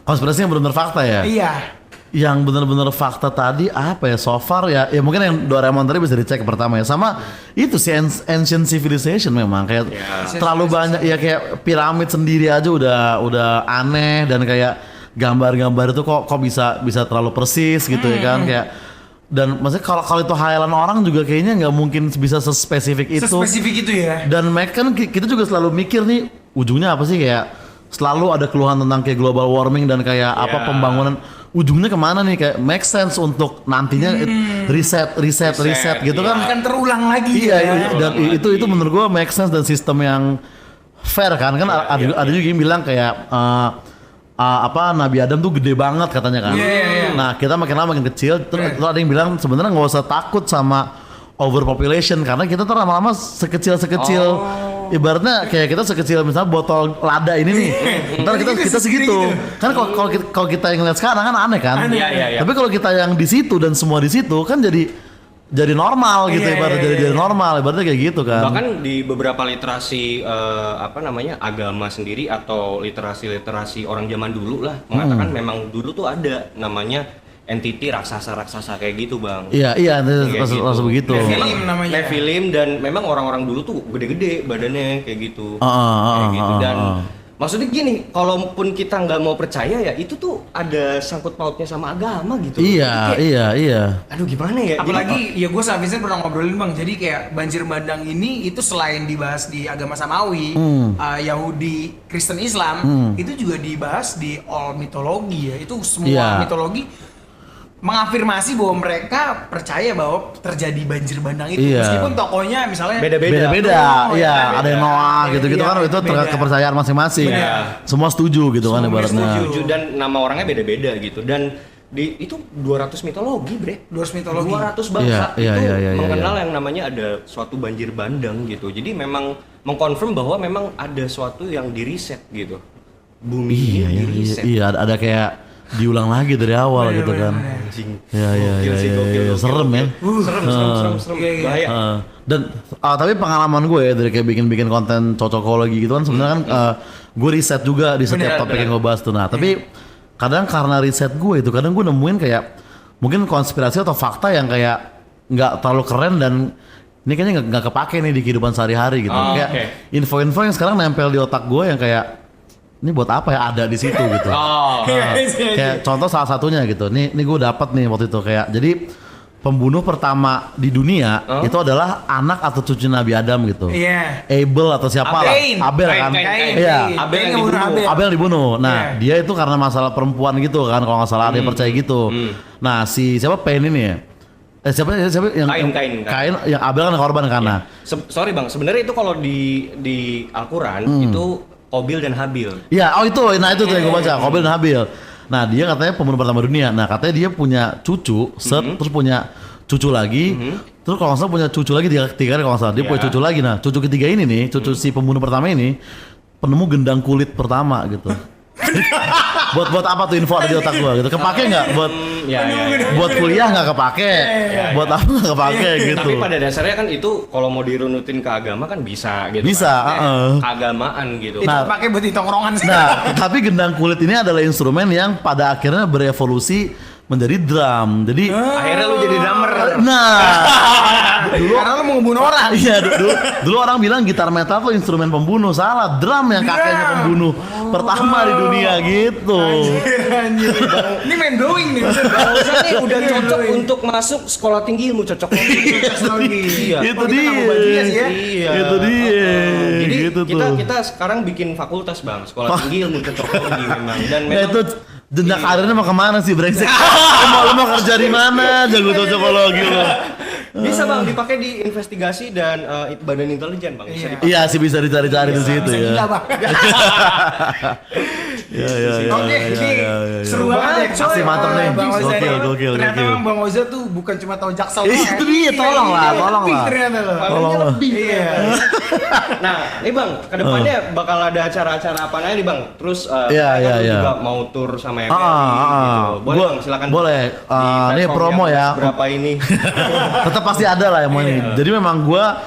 Konspirasi yang benar-benar fakta ya. Iya. Yang benar-benar fakta tadi apa ya so far ya mungkin yang Doraemon tadi bisa dicek pertama ya sama itu sih ancient civilization memang kayak terlalu banyak ya kayak piramid sendiri aja udah aneh dan kayak gambar-gambar itu kok bisa terlalu persis gitu ya kan kayak dan maksudnya kalau itu hayalan orang juga kayaknya nggak mungkin bisa sespesifik itu Sespesifik itu ya. dan kan kita juga selalu mikir nih ujungnya apa sih kayak selalu ada keluhan tentang kayak global warming dan kayak apa pembangunan ujungnya kemana nih kayak make sense untuk nantinya riset gitu iya. kan Akan terulang lagi. iya ya. dan itu menurut gua make sense dan sistem yang fair kan ada juga yang bilang kayak apa Nabi Adam tuh gede banget katanya kan Iya. nah kita makin lama makin kecil terus ada yang bilang sebenarnya nggak usah takut sama overpopulation karena kita tuh lama-lama sekecil ibaratnya kayak kita sekecil misalnya botol lada ini nih ntar kita segitu kan kalau kita yang lihat sekarang kan aneh kan Iya. tapi kalau kita yang di situ dan semua di situ kan jadi normal gitu ibaratnya jadi normal ibaratnya kayak gitu kan Bahkan di beberapa literasi agama sendiri atau literasi orang zaman dulu lah mengatakan memang dulu tuh ada namanya entity raksasa kayak gitu bang. iya Kayak rasa begitu Nephilim namanya. Nephilim dan memang orang-orang dulu tuh gede-gede badannya kayak gitu. Ah, Kayak gitu ah, dan ah. maksudnya gini, kalaupun kita nggak mau percaya ya itu tuh ada sangkut pautnya sama agama gitu. iya Jadi kayak, iya Aduh gimana ya? Apalagi ya gue sama Vincent pernah ngobrolin bang, jadi kayak banjir bandang ini itu selain dibahas di agama Samawi, Yahudi, Kristen, Islam, itu juga dibahas di all mitologi ya. Itu semua Iya. mitologi mengafirmasi bahwa mereka percaya bahwa terjadi banjir bandang itu, Iya. meskipun tokohnya misalnya beda-beda. beda Oh, iya iya, ada yang beda. Noah gitu Iya, kan itu beda. terkait kepercayaan masing-masing Benar. semua setuju gitu kan Semua ibaratnya setuju. Setuju, dan nama orangnya beda-beda gitu dan itu 200 mitologi bre 200 mitologi. 200 bangsa Iya, itu iya, mengenal yang namanya ada suatu banjir bandang gitu jadi memang mengkonfirm bahwa memang ada suatu yang diriset gitu bumi iya ini diriset iya ada kayak diulang lagi dari awal gitu kan anjing iya Gokil sih, gokil. serem ya serem Iya, iya. bahaya dan tapi pengalaman gue ya dari kayak bikin konten cocokologi gitu kan sebenarnya kan gue riset juga di setiap Benar, topik yang gue bahas tuh nah tapi kadang karena riset gue itu kadang gue nemuin kayak mungkin konspirasi atau fakta yang kayak nggak terlalu keren dan ini kayaknya nggak kepake nih di kehidupan sehari-hari gitu Oh, kayak oke. info-info yang sekarang nempel di otak gue yang kayak ini buat apa ya ada di situ gitu. Oh. Kayak contoh salah satunya gitu. Nih gue dapat nih waktu itu kayak jadi pembunuh pertama di dunia itu adalah anak atau cucu Nabi Adam gitu. Iya. Abel atau siapa lah. Kain. Abel kan. Kain. Iya. Abel yang Kain dibunuh. Abel dibunuh. Nah, dia itu karena masalah perempuan gitu kan kalau nggak salah ada yang percaya gitu. Nah, si siapa Pain ini ya? Siapa yang Kain yang Abel kan korban karena. Sorry Bang, sebenarnya itu kalau di Al-Qur'an itu Qabil dan Habil. Iya, itu tuh yang gue baca, Qabil dan Habil. Nah, dia katanya pembunuh pertama dunia. Nah, katanya dia punya cucu, terus punya cucu lagi. Terus kalau nggak salah punya cucu lagi tiga kali kalau nggak salah. Dia punya cucu lagi. Nah, cucu ketiga ini nih, cucu si pembunuh pertama ini penemu gendang kulit pertama gitu. buat apa tuh info ada di otak gua gitu. Kepake nggak buat buat kuliah nggak kepake, buat apa nggak kepake gitu. Tapi pada dasarnya kan itu kalau mau dirunutin ke agama kan bisa gitu. Bisa, kan. Keagamaan gitu. Itu pakai buat di tongkrongan sih. Nah, tapi gendang kulit ini adalah instrumen yang pada akhirnya berevolusi menjadi drum. Jadi akhirnya lu jadi drummer. Nah, dulu Karena lu mau ngebunuh orang. iya dulu orang bilang gitar metal tuh instrumen pembunuh, salah. Drum yang kakeknya pembunuh pertama di dunia gitu. Anjir. Ini main blowing nih. Maksudnya nih udah cocok untuk masuk sekolah tinggi ilmu cocok lagi. Iya. Itu dia. Iya. Itu dia. Jadi gitu kita sekarang bikin fakultas Bang, sekolah tinggi ilmu cocokologi memang. Dan Nah, memang itu jenjang karirnya mau kemana sih brengsek? Lu mau kerja di mana? Jago cocokologi lu. bisa Bang dipakai di investigasi dan badan intelijen Bang. Bisa dipakai. Iya sih bisa dicari-cari di situ Gila, ya. Bang. Iya. Oke, ini seru banget coy. Pasti mantep nih. Bang Oza nih. Gokil. Ternyata emang Bang Oza tuh bukan cuma tahu Jaksel doang. Itu dia, tolong lah. Lebih ternyata loh. Tolong lah. Iya. Nah, nih Bang, kedepannya bakal ada acara-acara apa aja nih Bang? Terus Iya. juga mau tur sama MLI gitu. Boleh Bang, silakan. Boleh. Di Ini platform promo yang ya. Berapa ini? Tetap pasti ada lah yang mau ini. Jadi memang gua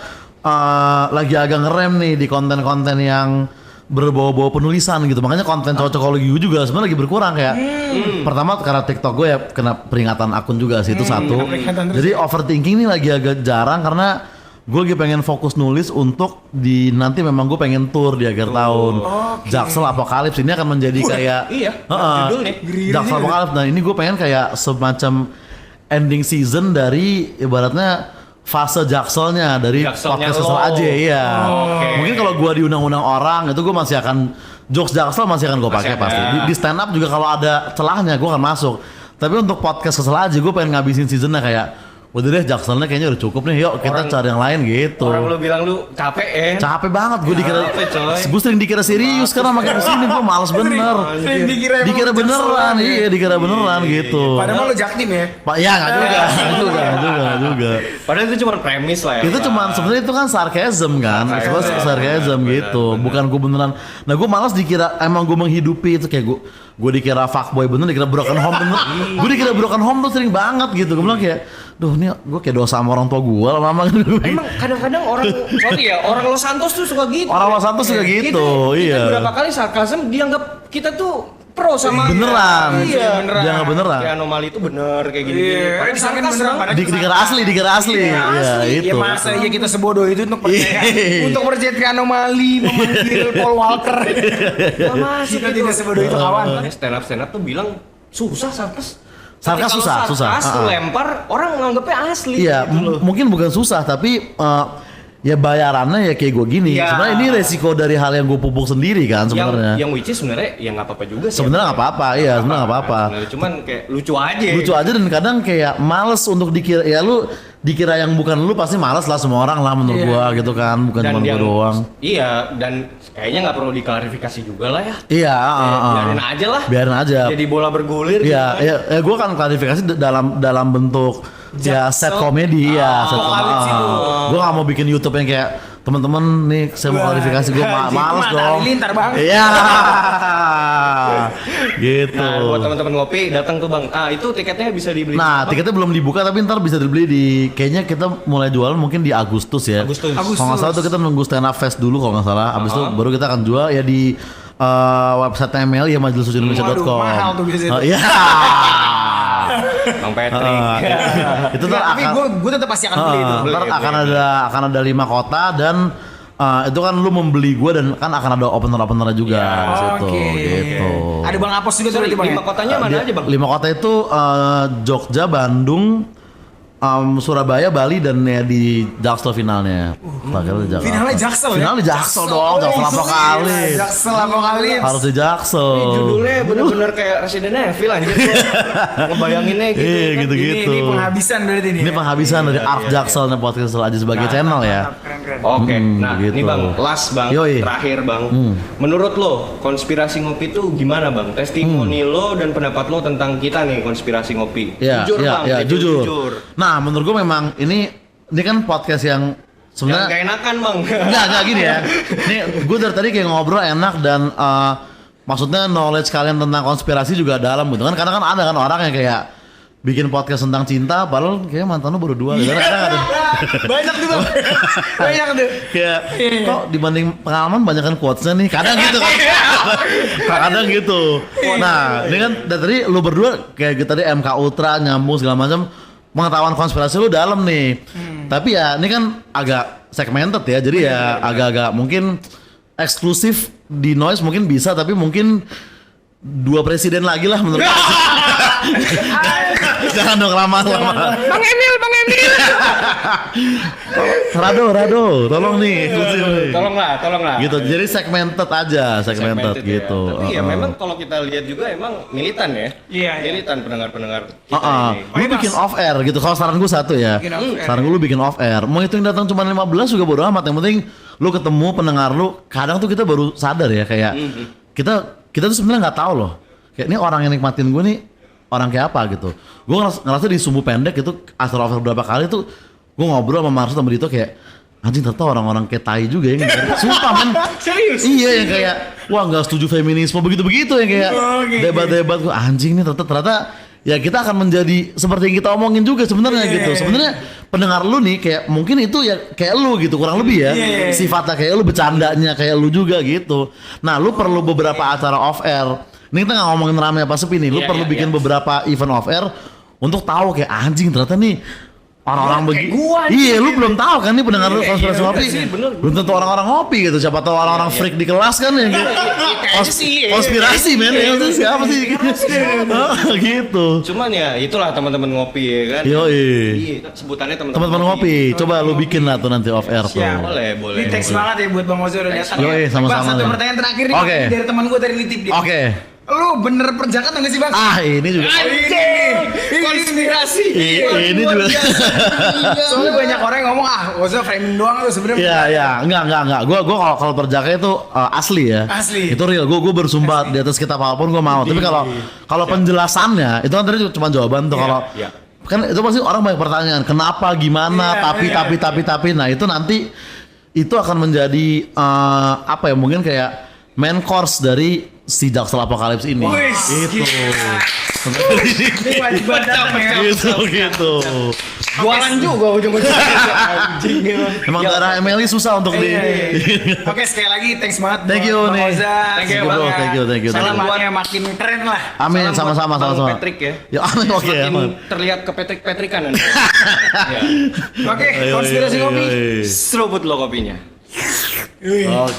lagi agak ngerem nih di konten-konten yang berbau-bau penulisan gitu. Makanya konten cocokologi gue juga sebenarnya lagi berkurang kayak. Pertama karena TikTok gue ya kena peringatan akun juga sih itu satu. Jadi overthinking ini lagi agak jarang karena gue lagi pengen fokus nulis untuk di nanti memang gue pengen tour di akhir tahun. Jaksel Apokalips ini akan menjadi kayak Iya, judulnya. Jaksel Apokalips. Nah, ini gue pengen kayak semacam ending season dari ibaratnya fase Jakselnya dari Jakselnya podcast lo. Kesel aja iya. Oke. Mungkin kalau gua diundang-undang orang itu gua masih akan jokes Jaksel masih akan gua pakai Masih pasti. ada. Di stand up juga kalau ada celahnya gua akan masuk. Tapi untuk podcast Kesel aja gua pengen ngabisin seasonnya kayak udah deh Jakselnya kayaknya udah cukup nih, yuk kita cari yang lain gitu. Orang lu bilang lu capek ya? Capek banget gue dikira, Capek, coy. gue sering dikira serius karena makin kesini gue males bener. Sering dikira Dikira emang beneran, Jakselan, iya dikira beneran gitu. Padahal lu jaktim ya. Pak, ya nggak juga. Padahal itu cuma premis lah ya. Itu cuman sebenarnya itu kan sarcasm kan, sarcasm gitu, bukan gue beneran. Nah gue malas dikira emang gue menghidupi itu kayak gue dikira fuckboy bener, dikira broken home bener. Gue dikira broken home tuh sering banget gitu. Gue bilang kayak, duh ini gue kayak dosa sama orang tua gue lama-lama. Emang kadang-kadang orang orang Los Santos tuh suka gitu. Orang Los Santos juga gitu, iya. Kita berapa kali sarkasm dianggap kita tuh pro sama Beneran, Iya, dia nggak beneran. Kayak anomali itu bener kayak gini. Iya, disangkain beneran padahal Dikira asli, iya itu. Ya masa ya kita sebodoh itu untuk percaya Iya. untuk percaya anomali memanggil Paul Walker. Masih Kita tidak sebodoh itu kawan. Stand up tuh bilang susah sarkas. Sarkas Tapi kalau susah. sarkas lu lempar orang nganggapnya asli. Iya, gitu loh. mungkin bukan susah tapi ya bayarannya ya kayak gue gini. Iya. Sebenarnya ini resiko dari hal yang gue pupuk sendiri kan sebenarnya. Yang which is sebenarnya ya nggak apa-apa juga sih. Sebenarnya nggak apa-apa, iya sebenarnya nggak apa-apa. Sebenarnya cuman kayak lucu aja. Lucu aja dan kadang kayak males untuk dikira ya lu dikira yang bukan lu pasti males lah semua orang lah menurut gua gitu kan, bukan cuma gua doang. Iya, dan kayaknya nggak perlu diklarifikasi juga lah ya. Iya, Biarin aja lah. Biarin aja. Jadi bola bergulir. Iya, gitu kan. ya gue kan klarifikasi dalam bentuk ya set komedi ya, set komedi. Gue gak mau bikin YouTube yang kayak teman-teman nih saya mau klarifikasi gue males dong. Lintar bang. Iya, gitu. Nah, buat teman-teman ngopi datang tuh Bang. Itu tiketnya bisa dibeli. Nah, tiketnya belum dibuka tapi ntar bisa dibeli di kayaknya kita mulai jual mungkin di Agustus ya. Agustus. Kalau nggak salah tuh kita nunggu stand up fest dulu kalau nggak salah. Abis itu baru kita akan jual ya di website ML ya majelislucuindonesia.com. Waduh, mahal tuh biasanya. Iya. Bang Patrick. Itu tuh Tapi akan gue tetap pasti akan beli itu. ntar akan ada 5 kota dan itu kan lu membeli gue dan kan akan ada opener juga di situ Oke. gitu. Ada Bang Apos juga tuh nanti Bang. 5 kotanya mana aja bang? 5 kota itu Jogja, Bandung, Surabaya, Bali dan ya di Jaksel finalnya. Jakarta. Finalnya Jaksel ya? Finalnya Jaksel dong, Jaksel apa kali? Jaksel apa kali? Harus di Jaksel. Ini judulnya bener-bener kayak Resident Evil anjir. Ngebayanginnya gitu. Iya kan. gitu-gitu. Ini penghabisan berarti nih. Ini penghabisan dari Art Jaksel nih podcast aja sebagai channel ya. Keren-keren. Oke, nah gitu. ini bang, last bang, Yoi. terakhir bang. Menurut lo, konspirasi ngopi itu gimana bang? Testimoni lo dan pendapat lo tentang kita nih konspirasi ngopi. Ya, Jujur ya, bang, ya, jujur. Nah, menurut gue memang ini kan podcast yang Jangan sebenarnya gak enakan bang. enggak gini ya. Nih, gue dari tadi kayak ngobrol enak dan maksudnya knowledge kalian tentang konspirasi juga dalam gitu kan. Karena kan ada kan orang yang kayak bikin podcast tentang cinta padahal kayak mantan lu baru 2 gitu kan. Kadang ada Banyak tuh Bang. Banyak tuh. kayak kok dibanding pengalaman banyak kan quotesnya nih kadang gitu kan. Kadang gitu. Nah, ini kan dari tadi lu berdua kayak gitu tadi MK Ultra nyambung segala macam pengetahuan konspirasi lu dalam nih. Tapi ya ini kan agak segmented ya. Jadi ya agak-agak mungkin eksklusif di Noise mungkin bisa tapi mungkin 2 presiden lagi lah menurut aku. Jangan dong lama-lama. Bang Emil. Rado, tolong nih. eksklusif nih. Tolonglah. Gitu. Jadi segmented aja, segmented Segmented ya. gitu. Tapi ya memang kalau kita lihat juga emang militan ya. Iya. Militan pendengar-pendengar kita ini. Lu bikin off air gitu. Kalau saran gue satu ya. Bikin off air. Saran gue lu bikin off air. Mau itu yang datang cuma 15 juga bodo amat. Yang penting lu ketemu pendengar lu. Kadang tuh kita baru sadar ya kayak kita tuh sebenarnya nggak tahu loh. Kayak ini orang yang nikmatin gue nih orang kayak apa gitu. Gue ngerasa di sumbu pendek itu asal off air berapa kali tuh gue ngobrol sama Marsu sama Dito kayak anjing ternyata orang-orang kayak tai juga yang sumpah men. Serius? Iya yang kayak wah nggak setuju feminisme begitu-begitu yang kayak debat-debat gue anjing nih ternyata ya kita akan menjadi seperti yang kita omongin juga sebenarnya gitu. Sebenarnya pendengar lu nih kayak mungkin itu ya kayak lu gitu kurang lebih ya. Sifatnya kayak lu, bercandanya kayak lu juga gitu. Nah, lu perlu beberapa acara off air. Ini kita nggak ngomongin rame apa sepi nih. Lu perlu bikin beberapa event off air untuk tahu kayak anjing ternyata nih orang-orang begini. Iya, lu belum tahu kan nih pendengar lu konspirasi ngopi. Belum tentu orang-orang ngopi gitu. Siapa tahu orang-orang freak di kelas kan yang konspirasi men. Ya, siapa sih gitu. Cuman ya itulah teman-teman ngopi ya kan. Yoi. Iya, sebutannya Teman-teman ngopi, coba lu bikin lah tuh nanti off air tuh. Siap. Boleh. Ini teks banget ya buat Bang Ozo udah datang. Yoi, ya. sama-sama Bang, satu nih. pertanyaan terakhir nih Oke. dari teman gue dari Litip dia. Oke. Lu bener perjaka atau nggak sih Bang? Ini juga. Konspirasi. Ini juga. Soalnya banyak orang yang ngomong Ozo framing doang tuh sebenarnya. Iya, enggak. Gua kalau perjaka itu asli ya. Asli. Itu real. Gua bersumpah di atas kitab apapun gua mau. Tapi kalau penjelasannya itu kan tadi cuma jawaban tuh kalau Iya. kan itu pasti orang banyak pertanyaan. Kenapa, gimana, tapi. Nah, itu nanti itu akan menjadi apa ya? Mungkin kayak main course dari si Jaksel Apokalips ini. Wis, Itu. Ini wajib banget ya. Gitu. Jualan juga ujung-ujungnya. Anjing emang. Emang darah Emily susah untuk di. Oke, sekali lagi thanks banget Thank you buat Bang nih. Oza. Thank you, Semoga bro. Thank you. Selamatnya makin keren lah. Amin, Salam sama-sama. buat Bang Patrick ya. Ya, amin, oke. Makin Amin. terlihat ke Patrick-Patrickan nanti. Ya. Oke, konspirasi kopi. Seruput lo kopinya. Oke.